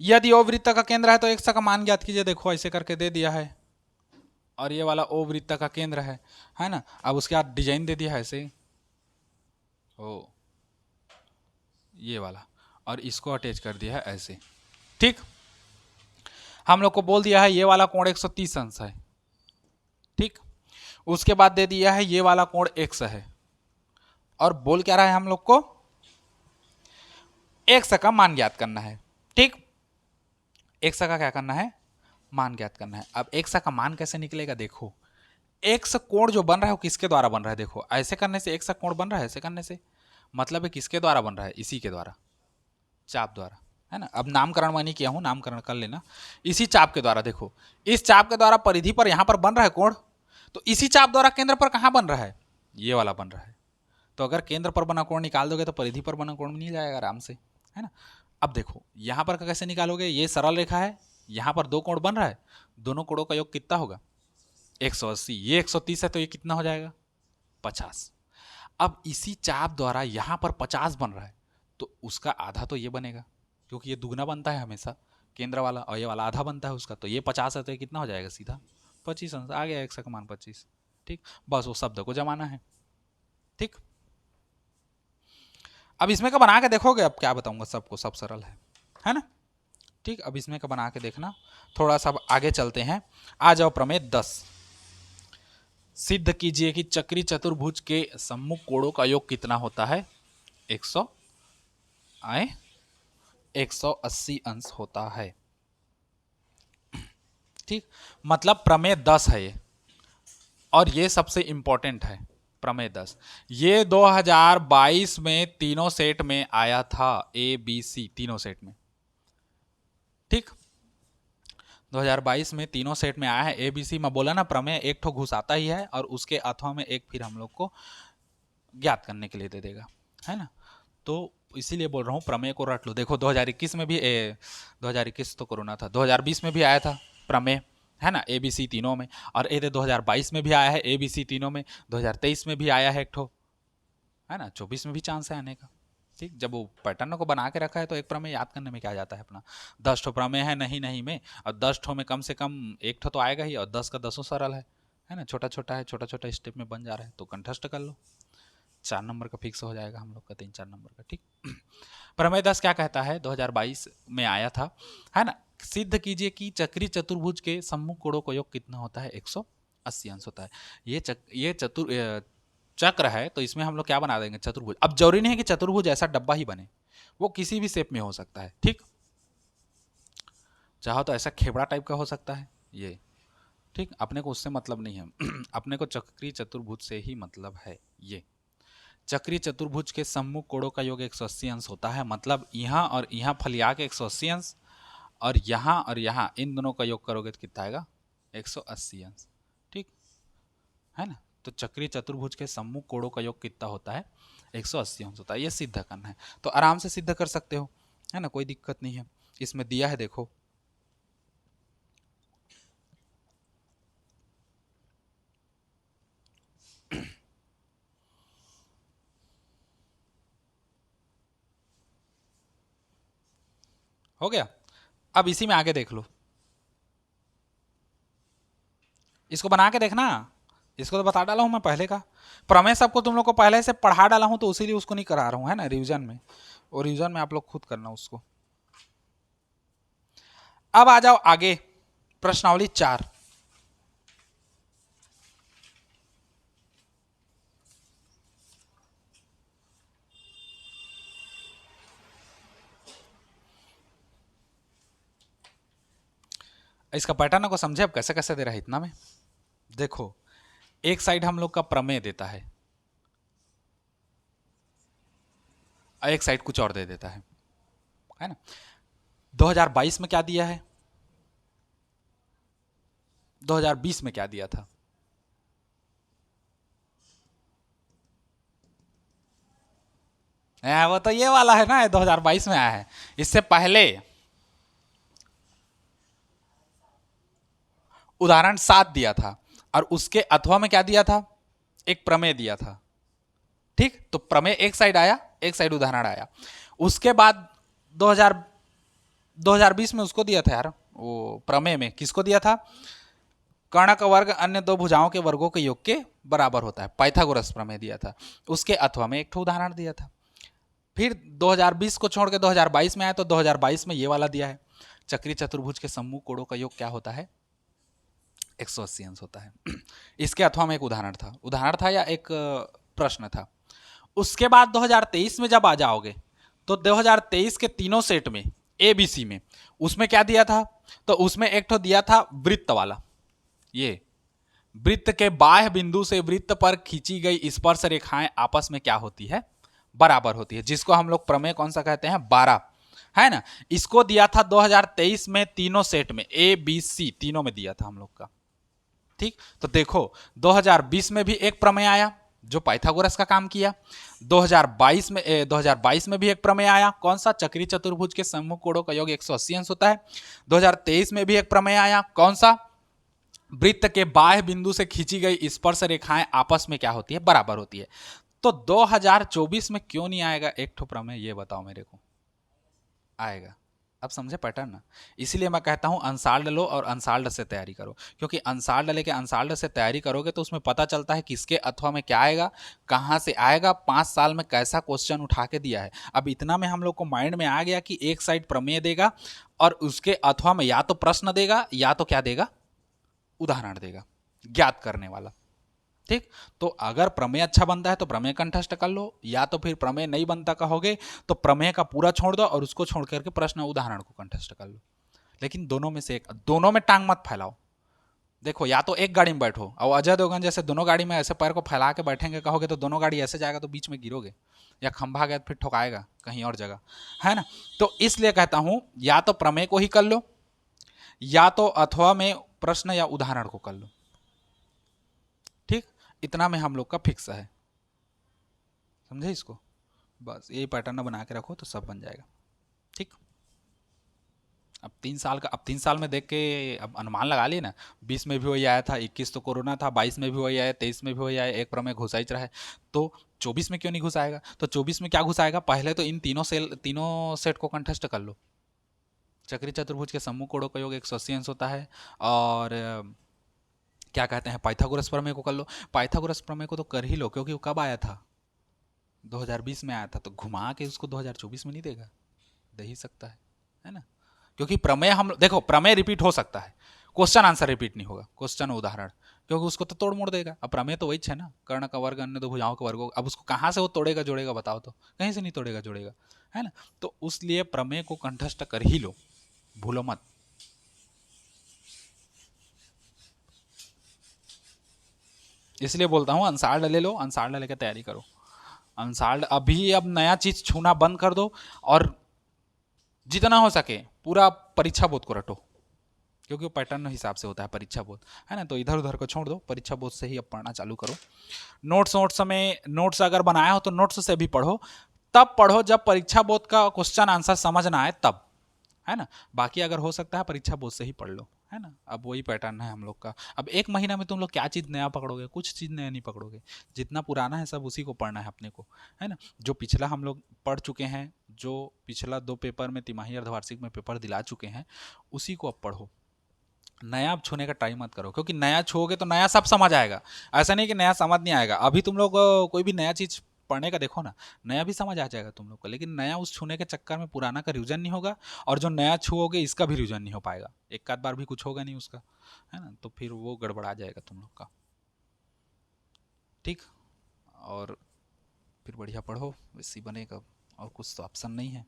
यदि ओ वृत्त का केंद्र है तो x का मान ज्ञात कीजिए। देखो ऐसे करके दे दिया है, और ये वाला ओ वृत्त का केंद्र है ना। अब उसके बाद डिजाइन दे दिया है ऐसे, ओ ये वाला, और इसको अटैच कर दिया है ऐसे। ठीक, हम लोग को बोल दिया है ये वाला कोण 130 अंश है। ठीक, उसके बाद दे दिया है ये वाला कोण x है, और बोल क्या रहा है हम लोग को? x का मान ज्ञात करना है। ठीक, x का क्या करना है? मान ज्ञात करना है। अब x का मान कैसे निकलेगा? देखो x कोण जो बन रहा है वो किसके द्वारा बन रहा है? देखो ऐसे करने से x कोण बन रहा है, ऐसे करने से मतलब है किसके द्वारा बन रहा है? इसी के द्वारा, चाप द्वारा, है ना। अब नामकरण मैं नहीं किया हूं, नामकरण कर लेना। इसी चाप के द्वारा, देखो इस चाप के द्वारा परिधि पर यहां पर बन रहा है कोण, तो इसी चाप द्वारा केंद्र पर कहां बन रहा है? ये वाला बन रहा है। तो अगर केंद्र पर बना कोण निकाल दोगे तो परिधि पर बना कोण मिल जाएगा आराम से, है ना। अब देखो यहां पर कैसे निकालोगे? ये सरल रेखा है, यहां पर दो कोण बन रहा है, दोनों कोणों का योग कितना होगा? 180। ये 130 है तो ये कितना हो जाएगा? 50। अब इसी चाप द्वारा यहां पर 50 बन रहा है, तो उसका आधा तो ये बनेगा, क्योंकि ये दुगना बनता है हमेशा केंद्र वाला, और ये वाला आधा बनता है उसका। तो ये 50 है तो ये कितना हो जाएगा? सीधा 25 अंश आ गया, x का मान 25। ठीक, बस वो शब्द को जमाना है। ठीक, अब इसमें का बना के देखोगे, अब क्या बताऊंगा सबको, सब सरल है ना। ठीक, अब इसमें का बना के देखना। थोड़ा सा आगे चलते हैं। आ जाओ प्रमेय 10। सिद्ध कीजिए कि चक्री चतुर्भुज के सम्मुख कोणों का योग कितना होता है? 180 अंश होता है। ठीक, मतलब प्रमेय 10 है ये, और ये सबसे इंपॉर्टेंट है प्रमेय 10। ये 2022 में तीनों सेट में आया था, ए बी सी तीनों सेट में। ठीक, 2022 में तीनों सेट में आया है ए बी सी। मैं बोला ना प्रमेय एक ठो घुस आता ही है, और उसके अथवा में एक फिर हम लोग को ज्ञात करने के लिए दे देगा, है ना। तो इसीलिए बोल रहा हूँ प्रमेय को रट लो। देखो 2021 में भी 2021 तो कोरोना था, 2020 में भी आया था प्रमेय, है ना, ए बी सी तीनों में। और ये 2022 में भी आया है ए बी सी तीनों में, 2023 में भी आया है एक ठो, है ना, 24 में भी चांस है आने का। ठीक, जब वो पैटर्न को बना के रखा है तो एक प्रमेय याद करने में क्या जाता है अपना। 10 ठो प्रमेय है नहीं नहीं में, और 10 ठो में कम से कम एक ठो तो आएगा ही, और 10 का 10 सरल है ना। छोटा छोटा है, छोटा छोटा स्टेप में बन जा रहा है, तो कंठस्थ कर लो। 4 नंबर का फिक्स हो जाएगा हम लोग का, 3-4 नंबर का। ठीक, प्रमेय 10 क्या कहता है? 2022 में आया था, है ना। सिद्ध कीजिए कि चक्री चतुर्भुज के सम्मुख कोणों का योग कितना होता है? 180 अंश होता है। ये चक्र है, तो इसमें हम लोग क्या बना देंगे? चतुर्भुज। अब जरूरी नहीं है कि चतुर्भुज ऐसा डब्बा ही बने, वो किसी भी शेप में हो सकता है। ठीक, चाहो तो ऐसा खेबड़ा टाइप का हो सकता है ये। ठीक, अपने को उससे मतलब नहीं है अपने को चक्री चतुर्भुज से ही मतलब है। ये चक्री चतुर्भुज के सम्मुख कोणों का योग 180 अंश होता है। मतलब यहाँ और यहाँ फलिया के 180 अंश, और यहाँ इन दोनों का योग करोगे तो कितना आएगा? 180 अंश, ठीक है ना। तो चक्रीय चतुर्भुज के सम्मुख कोणों का योग कितना होता है, 180 अंश होता है। ये सिद्ध करना है तो आराम से सिद्ध कर सकते हो, है ना, कोई दिक्कत नहीं है। इसमें दिया है देखो, हो गया। अब इसी में आगे देख लो, इसको बना के देखना, इसको तो बता डाला हूं मैं पहले का। प्रमेय सबको तुम लोग को पहले से पढ़ा डाला हूं तो इसीलिए उसको नहीं करा रहा हूं, है ना, रिवीजन में। और रिवीजन में आप लोग खुद करना उसको। अब आ जाओ आगे, प्रश्नावली 4। इसका पैटर्न को समझे अब कैसे कैसे दे रहा है इतना में। देखो, एक साइड हम लोग का प्रमेय देता है, एक साइड कुछ और दे देता है ना। 2022 में क्या दिया है, 2020 में क्या दिया था, वो तो ये वाला है ना, 2022 में आया है। इससे पहले उदाहरण 7 दिया था और उसके अथवा में क्या दिया था, एक प्रमेय दिया था, ठीक। तो प्रमेय एक साइड आया, एक साइड उदाहरण आया। उसके बाद 2020 में उसको दिया था यार, वो प्रमेय में किसको दिया था, कर्ण का वर्ग अन्य दो भुजाओं के वर्गों के योग के बराबर होता है, पाइथागोरस प्रमेय दिया था। उसके अथवा में एक उदाहरण दिया था। फिर 2020 को छोड़ के 2022 में आया तो 2022 में ये वाला दिया है, चक्रीय चतुर्भुज के सम्मुख कोणों का योग क्या होता है, 180 अंश होता है। इसके अथवा में एक उदाहरण था या एक प्रश्न था। उसके बाद 2023 में जब आ जाओगे तो 2023 के तीनों सेट में ABC में उसमें क्या दिया था, तो उसमें एक तो दिया था वृत्त वाला, ये वृत्त के बाह्य बिंदु से वृत्त पर खींची गई स्पर्श रेखाएं आपस में क्या होती है, बराबर होती है, जिसको हम लोग प्रमेय कौन सा कहते हैं, 12, है ना। इसको दिया था 2023 में तीनों सेट में, ABC तीनों में दिया था हम लोग का, ठीक। तो देखो 2020 में भी एक प्रमेय आया जो पाइथागोरस का काम किया, 2022 में भी एक प्रमेय आया, कौन सा, चक्रीय चतुर्भुज के सम्मुख कोणों का योग 180 अंश होता है। 2023 में भी एक प्रमेय आया, कौन सा, वृत्त के बाह्य बिंदु से खींची गई स्पर्श रेखाएं आपस में क्या होती है, बराबर होती है। तो 2024 में क्यों नहीं आएगा एक ठो प्रमेय, ये बताओ मेरे को, आएगा। अब समझे पैटर्न ना, इसीलिए मैं कहता हूं अनसाल्ड लो और अनसाल्ड से तैयारी करो, क्योंकि अनसाल्ड लेके अनसाल्ड से तैयारी करोगे तो उसमें पता चलता है किसके अथवा में क्या आएगा, कहां से आएगा, 5 साल में कैसा क्वेश्चन उठा के दिया है। अब इतना में हम लोग को माइंड में आ गया कि एक साइड प्रमेय देगा और उसके अथवा में या तो प्रश्न देगा या तो क्या देगा, उदाहरण देगा ज्ञात करने वाला, ठीक। तो अगर प्रमेय अच्छा बनता है तो प्रमेय कंठस्थ कर लो, या तो फिर प्रमेय नहीं बनता कहोगे तो प्रमेय का पूरा छोड़ दो और उसको छोड़ करके प्रश्न उदाहरण को कंठस्थ कर लो। लेकिन दोनों में से एक, दोनों में टांग मत फैलाओ। देखो, या तो एक गाड़ी में बैठो और अजय देवगन जैसे दोनों गाड़ी में ऐसे पैर को फैला के बैठेंगे कहोगे तो दोनों गाड़ी ऐसे जाएगा तो बीच में गिरोगे, या खंभा गया फिर ठोकाएगा कहीं और जगह, है ना। तो इसलिए कहता हूं या तो प्रमेय को ही कर लो या तो अथवा में प्रश्न या उदाहरण को कर लो, ठीक। इतना में हम लोग का फिक्स है, समझे इसको। बस यही पैटर्न बना के रखो तो सब बन जाएगा, ठीक। अब 3 साल में देख के अब अनुमान लगा लिए ना, 20 में भी वही आया था, 21 तो कोरोना था, 22 में भी वही आया, 23 में भी वही आया, एक प्रमेय घुसा ही रहा है। तो 24 में क्यों नहीं घुसाएगा, तो 24 में क्या घुसाएगा, पहले तो इन तीनों सेट को कंठस्थ कर लो। चक्रीय चतुर्भुज के सम्मुख कोणों का योग 180 अंश होता है, और क्या कहते हैं, पाइथागोरस प्रमेय को कर लो। पाइथागोरस प्रमेय को तो कर ही लो, क्योंकि वो कब आया था, 2020 में आया था, तो घुमा के उसको 2024 में नहीं देगा, दे ही सकता है ना। क्योंकि प्रमेय हम देखो, प्रमेय रिपीट हो सकता है, क्वेश्चन आंसर रिपीट नहीं होगा, क्वेश्चन उदाहरण, क्योंकि उसको तो तोड़ मोड़ देगा। अब प्रमेय तो वही है ना, कर्ण का वर्ग अन्य दो भुजाओं का वर्ग, अब उसको कहाँ से वो तोड़ेगा जोड़ेगा, बताओ तो, कहीं से नहीं तोड़ेगा जोड़ेगा, है ना। तो उसलिए प्रमेय को कंठस्थ कर ही लो, भूलो मत। इसलिए बोलता हूँ अनसाल्ड ले लो, अनसाल्ड लेकर तैयारी करो। अनसाल्ड अभी अब नया चीज छूना बंद कर दो और जितना हो सके पूरा परीक्षा बोध को रटो, क्योंकि वो पैटर्न हिसाब से होता है परीक्षा बोध, है ना। तो इधर उधर को छोड़ दो, परीक्षा बोध से ही अब पढ़ना चालू करो। नोट्स अगर बनाया हो तो नोट्स से भी पढ़ो, तब पढ़ो जब परीक्षा बोध का क्वेश्चन आंसर समझ ना आए तब, है ना। बाकी अगर हो सकता है परीक्षा बोध से ही पढ़ लो, है ना। अब वही पैटर्न है हम लोग का। अब एक महीना में तुम लोग क्या चीज़ नया पकड़ोगे, कुछ चीज़ नया नहीं पकड़ोगे। जितना पुराना है सब उसी को पढ़ना है अपने को, है ना। जो पिछला हम लोग पढ़ चुके हैं, जो पिछला 2 पेपर में तिमाही अर्धवार्षिक में पेपर दिला चुके हैं, उसी को अब पढ़ो। नया अब छूने का ट्राई मत करो, क्योंकि नया छूओगे तो नया सब समझ आएगा। ऐसा नहीं कि नया समझ नहीं आएगा। अभी तुम लोग कोई भी नया चीज़ पढ़ने का देखो ना, नया भी समझ आ जाएगा तुम लोग को, लेकिन नया उस छूने के चक्कर में पुराना का रिवीजन नहीं होगा, और जो नया छूओगे इसका भी रिवीजन नहीं हो पाएगा, एक आध बार भी कुछ होगा नहीं उसका, है ना। तो फिर वो गड़बड़ा जाएगा तुम लोग का, ठीक। और फिर बढ़िया पढ़ो, वैसे बनेगा, और कुछ तो ऑप्शन नहीं है।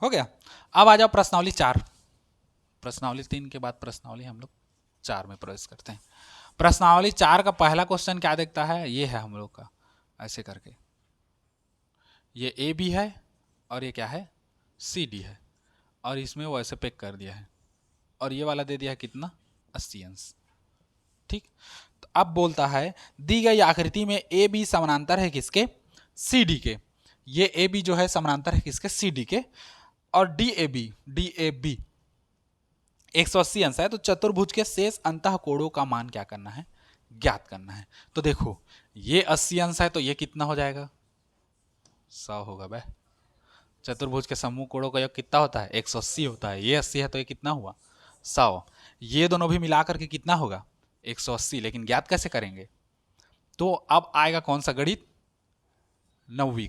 हो गया। अब आ जाओ प्रश्नावली 4। प्रश्नावली 3 के बाद प्रश्नावली हम लोग 4 में प्रवेश करते हैं। प्रश्नावली 4 का पहला क्वेश्चन क्या देखता है, ये है हम लोग का, ऐसे करके ये ए बी है और ये क्या है सी डी है, और इसमें वो ऐसे पैक कर दिया है, और ये वाला दे दिया है कितना 80 अंश, ठीक। तो अब बोलता है दी गई आकृति में ए बी समानांतर है किसके, सी डी के। ये ए बी जो है समानांतर है किसके, सी डी के, और डी ए बी 180 अंश है। तो चतुर्भुज के शेष अंतः कोणों का मान क्या करना है, ज्ञात करना है। तो देखो ये 80 अंश है तो ये कितना हो जाएगा, 100 होगा भाई। चतुर्भुज के समूह कोणों का योग कितना होता है, 180 होता है। ये 80 है तो ये कितना हुआ, 100। ये दोनों भी मिलाकर के कितना होगा, 180। लेकिन ज्ञात कैसे करेंगे, तो अब आएगा कौन सा गणित, नौवीं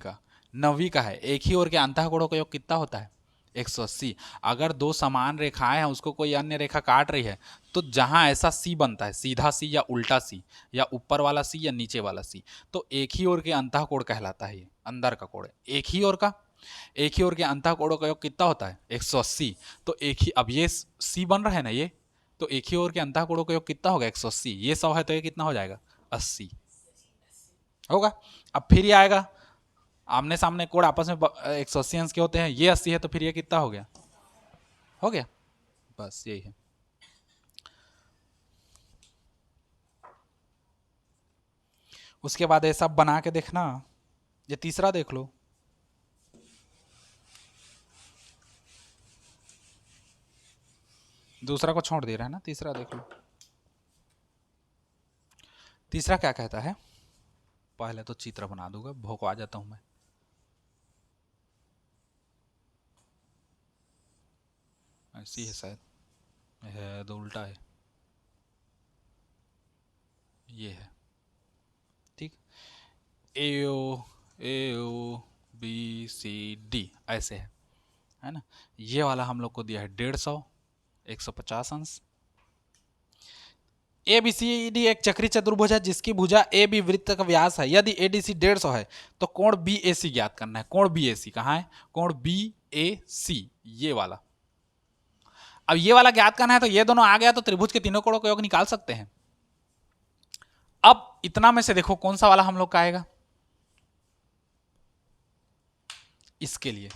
का है। एक ही ओर के अंतः कोणों का योग कितना होता है, 180। अगर दो समान रेखाएं हैं, उसको कोई अन्य रेखा काट रही है, तो जहां ऐसा सी बनता है, सीधा सी या उल्टा सी, या ऊपर वाला सी या नीचे वाला सी, तो एक ही ओर के अंतः कोण कहलाता है। ये अंदर का कोण है, एक ही ओर के अंतः कोणों का योग कितना होता है, 180। तो एक ही, अब ये सी बन रहा है ना ये, तो एक ही ओर के अंतः कोणों का योग कितना होगा, 180। ये 100 है तो ये कितना हो जाएगा, 80 होगा। अब फिर ये आएगा, आमने सामने कोण आपस में 180 अंश के होते हैं, ये 80 है तो फिर ये कितना हो गया, बस यही है। उसके बाद ये सब बना के देखना। ये तीसरा देख लो, दूसरा को छोड़ दे रहा है ना, तीसरा देख लो। तीसरा क्या कहता है, पहले तो चित्र बना दूंगा, भोंकवा जाता हूं मैं। ऐसी है शायद, है तो उल्टा है, ये है, ठीक। ए ओ बी सी डी ऐसे है ना। ये वाला हम लोग को दिया है 150, 150 अंश। ए बी सी डी एक चक्री चतुर्भुज है जिसकी भुजा ए बी वृत्त का व्यास है। यदि ए डी सी 150 है तो कोण बी ए सी ज्ञात करना है। कोण बी ए सी कहाँ है, कोण बी ए सी ये वाला। अब ये वाला ज्ञात करना है, तो ये दोनों आ गया तो त्रिभुज के तीनों कोणों का योग निकाल सकते हैं। अब इतना में से देखो कौन सा वाला हम लोग का आएगा, इसके लिए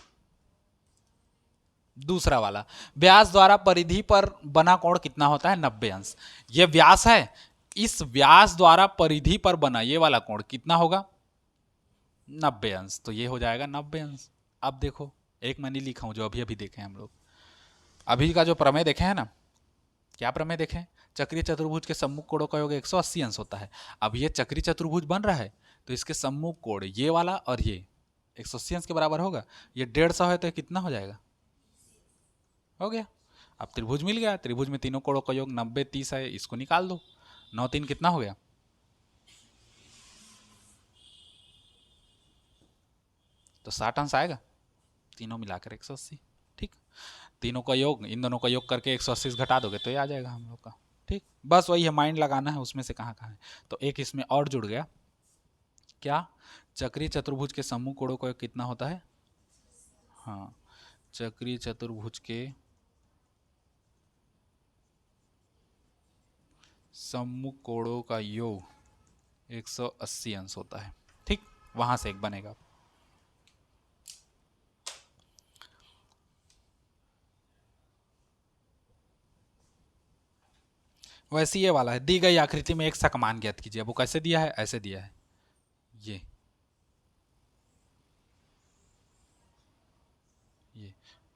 दूसरा वाला, व्यास द्वारा परिधि पर बना कोण कितना होता है, 90 अंश। ये व्यास है, इस व्यास द्वारा परिधि पर बना ये वाला कोण कितना होगा, 90 अंश। तो ये हो जाएगा 90 अंश। अब देखो, एक मैं नहीं लिखा हूं, जो अभी अभी देखे हम लोग, अभी का जो प्रमेय देखे हैं ना, क्या प्रमेय देखें, चक्रीय चतुर्भुज के सम्मुख कोणों का योग 180 अंश होता है। अब ये चक्रीय चतुर्भुज बन रहा है, तो इसके सम्मुख कोण ये वाला और ये 180 अंश के बराबर होगा। ये 150 है तो ये कितना हो जाएगा, हो गया। अब त्रिभुज मिल गया, त्रिभुज में तीनों कोणों का योग 90 30 है, इसको निकाल दो। 9 3 कितना हो गया, तो 60 अंश आएगा, तीनों मिलाकर 180, ठीक। तीनों का योग, इन दोनों का योग करके 180 घटा दोगे तो ये आ जाएगा हम लोग का, ठीक। बस वही है, माइंड लगाना है उसमें से कहाँ कहाँ है। तो एक इसमें और जुड़ गया, क्या, चक्रीय चतुर्भुज के सम्मुख कोणों का योग कितना होता है, हाँ, चक्रीय चतुर्भुज के सम्मुख कोणों का योग 180 अंश होता है। ठीक, वहां से एक बनेगा। वैसे ये वाला है, दी गई आकृति में एक सकमान ज्ञात कीजिए। वो कैसे दिया है? ऐसे दिया है, ये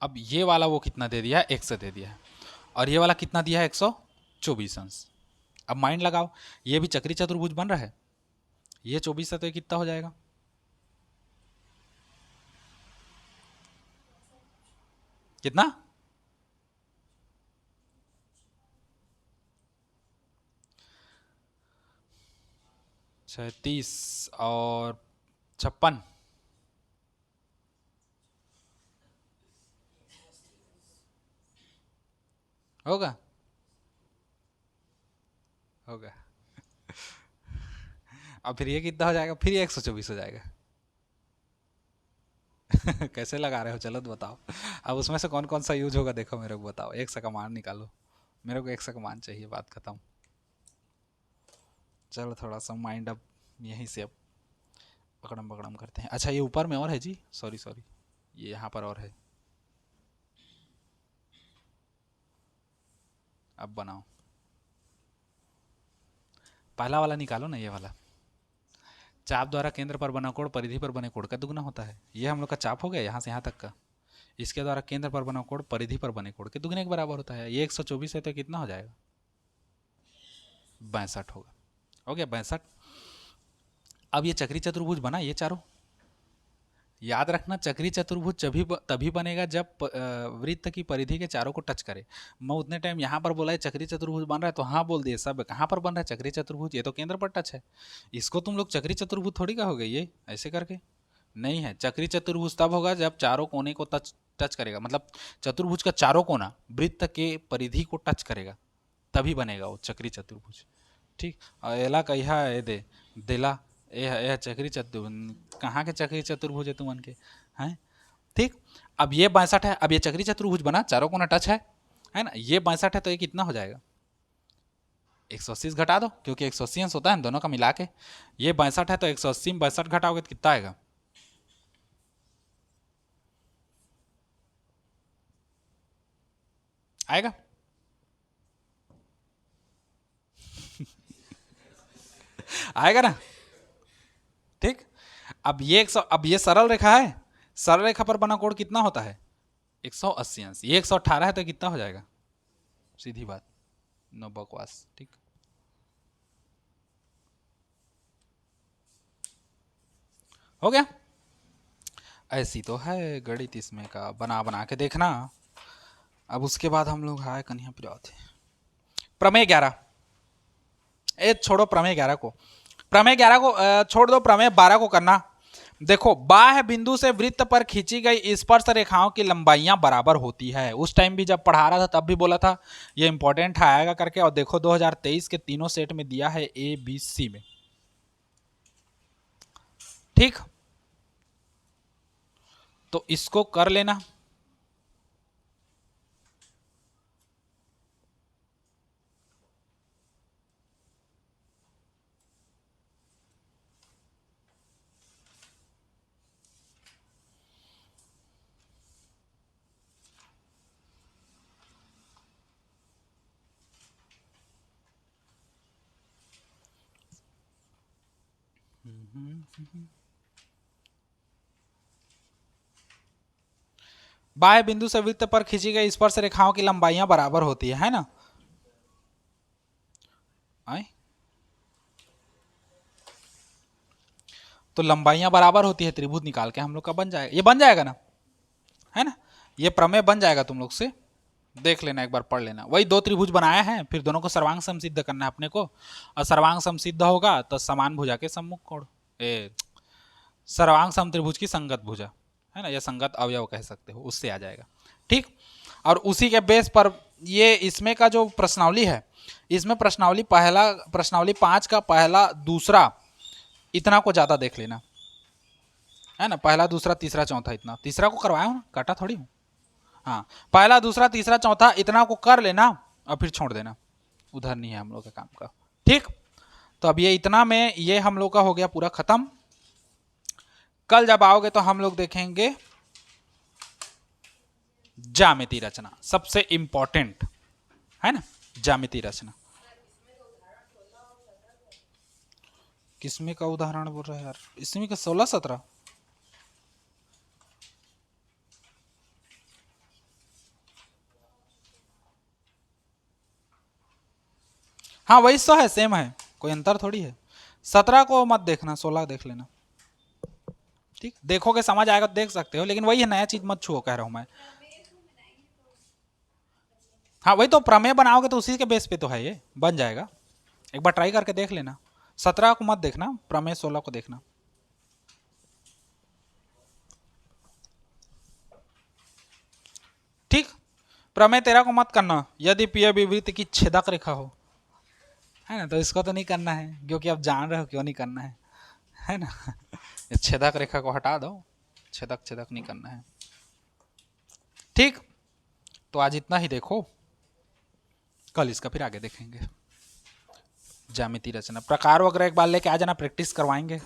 अब ये वाला वो कितना दे दिया है? 100 दे दिया है। और ये वाला कितना दिया है? 124 अंश। अब माइंड लगाओ, ये भी चक्री चतुर्भुज बन रहा है। ये 24 है तो ये कितना हो जाएगा? कितना? 36 और 56 होगा, होगा। अब फिर ये कितना हो जाएगा? फिर ये 124 हो जाएगा। कैसे लगा रहे हो? चलो तो बताओ। अब उसमें से कौन कौन सा यूज होगा देखो, मेरे को बताओ। एक सा का मान निकालो, मेरे को एक सा का मान चाहिए, बात खत्म। चलो थोड़ा सा माइंड अब यहीं से अब पकड़म पकड़म करते हैं। अच्छा, ये ऊपर में और है जी, सॉरी सॉरी, ये यहाँ पर और है। अब बनाओ, पहला वाला निकालो ना, ये वाला। चाप द्वारा केंद्र पर बना कोण परिधि पर बने कोण का दुगना होता है। ये हम लोग का चाप हो गया यहाँ से यहाँ तक का। इसके द्वारा केंद्र पर बना कोण परिधि पर बने कोण के दुगने के बराबर होता है। ये 124 है तो कितना हो जाएगा? 62 होगा। हो गया 62। अब ये चक्री चतुर्भुज बना, ये चारों याद रखना। चक्री चतुर्भुज तभी बनेगा जब वृत्त की परिधि के चारों को टच करे। मैं उतने टाइम यहाँ पर बोला है चक्री चतुर्भुज बन रहा है तो हाँ बोल दिए सब। कहाँ पर बन रहा है चक्री चतुर्भुज? ये तो केंद्र पर टच है। इसको तुम लोग चक्री चतुर्भुज थोड़ी कहोगे ये ऐसे करके, नहीं है। चक्री चतुर्भुज तब होगा जब चारों कोने को टच करेगा, मतलब चतुर्भुज का चारों कोना वृत्त के परिधि को टच करेगा, तभी बनेगा वो चक्री चतुर्भुज। ठीक, और एला कहिया ए दे दिला यह चक्री चतुर्भुज कहाँ के चक्री चतुर्भुज है तुमन के हैं? ठीक, अब ये 62 है। अब ये चक्री चतुर्भुज बना, चारों कोना टच है ना? ये 62 है तो ये कितना हो जाएगा? 180 घटा दो, क्योंकि 180 अंश होता है दोनों का मिला के। ये 62 है तो 180 में 62 घटाओगे तो कितना आएगा? आएगा आएगा ना? ठीक, अब ये 100, अब ये सरल रेखा है, सरल रेखा पर बना कोण कितना होता है? 180 अंश। ये 118 है तो कितना हो जाएगा? सीधी बात, नो बकवास। ठीक, हो गया। ऐसी तो है गणित इसमें का, बना बना के देखना। अब उसके बाद हम लोग आए कन्या प्रिय थे प्रमेय 11। ए छोड़ो प्रमेय 11 को, प्रमेय 11 को छोड़ दो, प्रमेय 12 को करना। देखो, बाह्य बिंदु से वृत्त पर खींची गई स्पर्श रेखाओं की लंबाइयां बराबर होती है। उस टाइम भी जब पढ़ा रहा था तब भी बोला था ये इंपॉर्टेंट आएगा करके। और देखो 2023 के तीनों सेट में दिया है ए बी सी में। ठीक, तो इसको कर लेना। बाह्य बिंदु से वृत्त पर खींची गई स्पर्श रेखाओं की लंबाइयां बराबर होती है ना? आए? तो लंबाइयां बराबर होती है, त्रिभुज निकाल के हम लोग का बन जाएगा। ये बन जाएगा ना, है ना? ये प्रमेय बन जाएगा, तुम लोग से देख लेना, एक बार पढ़ लेना। वही दो त्रिभुज बनाए हैं, फिर दोनों को सर्वांग सम सिद्ध करना है अपने को। और सर्वांग सम सिद्ध होगा तो समान भुजा के सम्मुख कोण, सर्वांग सम त्रिभुज की संगत भुजा, है ना, या संगत अवयव कह सकते हो, उससे आ जाएगा। ठीक, और उसी के बेस पर ये इसमें का जो प्रश्नावली है, इसमें प्रश्नावली पहला, प्रश्नावली 5 का पहला दूसरा इतना को ज्यादा देख लेना, है ना। पहला दूसरा तीसरा चौथा, इतना तीसरा को करवाया हूँ ना, काटा थोड़ी हूँ। हाँ, पहला दूसरा तीसरा चौथा इतना को कर लेना और फिर छोड़ देना, उधर नहीं है हम लोग का काम का। ठीक, तो अब ये इतना में ये हम लोग का हो गया पूरा खत्म। कल जब आओगे तो हम लोग देखेंगे ज्यामिति रचना, सबसे इंपॉर्टेंट है ना, ज्यामिति रचना। किसमें का उदाहरण बोल रहा है यार, इसमें का 16-17। हाँ वही तो है, सेम है, कोई अंतर थोड़ी है। 17 को मत देखना, 16 देख लेना। ठीक, देखोगे समझ आएगा तो देख सकते हो, लेकिन वही है, नया चीज मत छुओ कह रहा हूं मैं। हाँ वही तो, प्रमेय बनाओगे तो उसी के बेस पे तो है, ये बन जाएगा। एक बार ट्राई करके देख लेना। 17 को मत देखना, प्रमेय 16 को देखना। ठीक, प्रमेय 13 को मत करना, यदि पीय विवृत की छेदक रेखा हो, है ना, तो इसको तो नहीं करना है, क्योंकि आप जान रहे हो क्यों नहीं करना है ना। छेदक रेखा को हटा दो, छेदक छेदक नहीं करना है। ठीक, तो आज इतना ही देखो, कल इसका फिर आगे देखेंगे। ज्यामिति रचना प्रकार वगैरह एक बार लेके आ जाना, प्रैक्टिस करवाएंगे।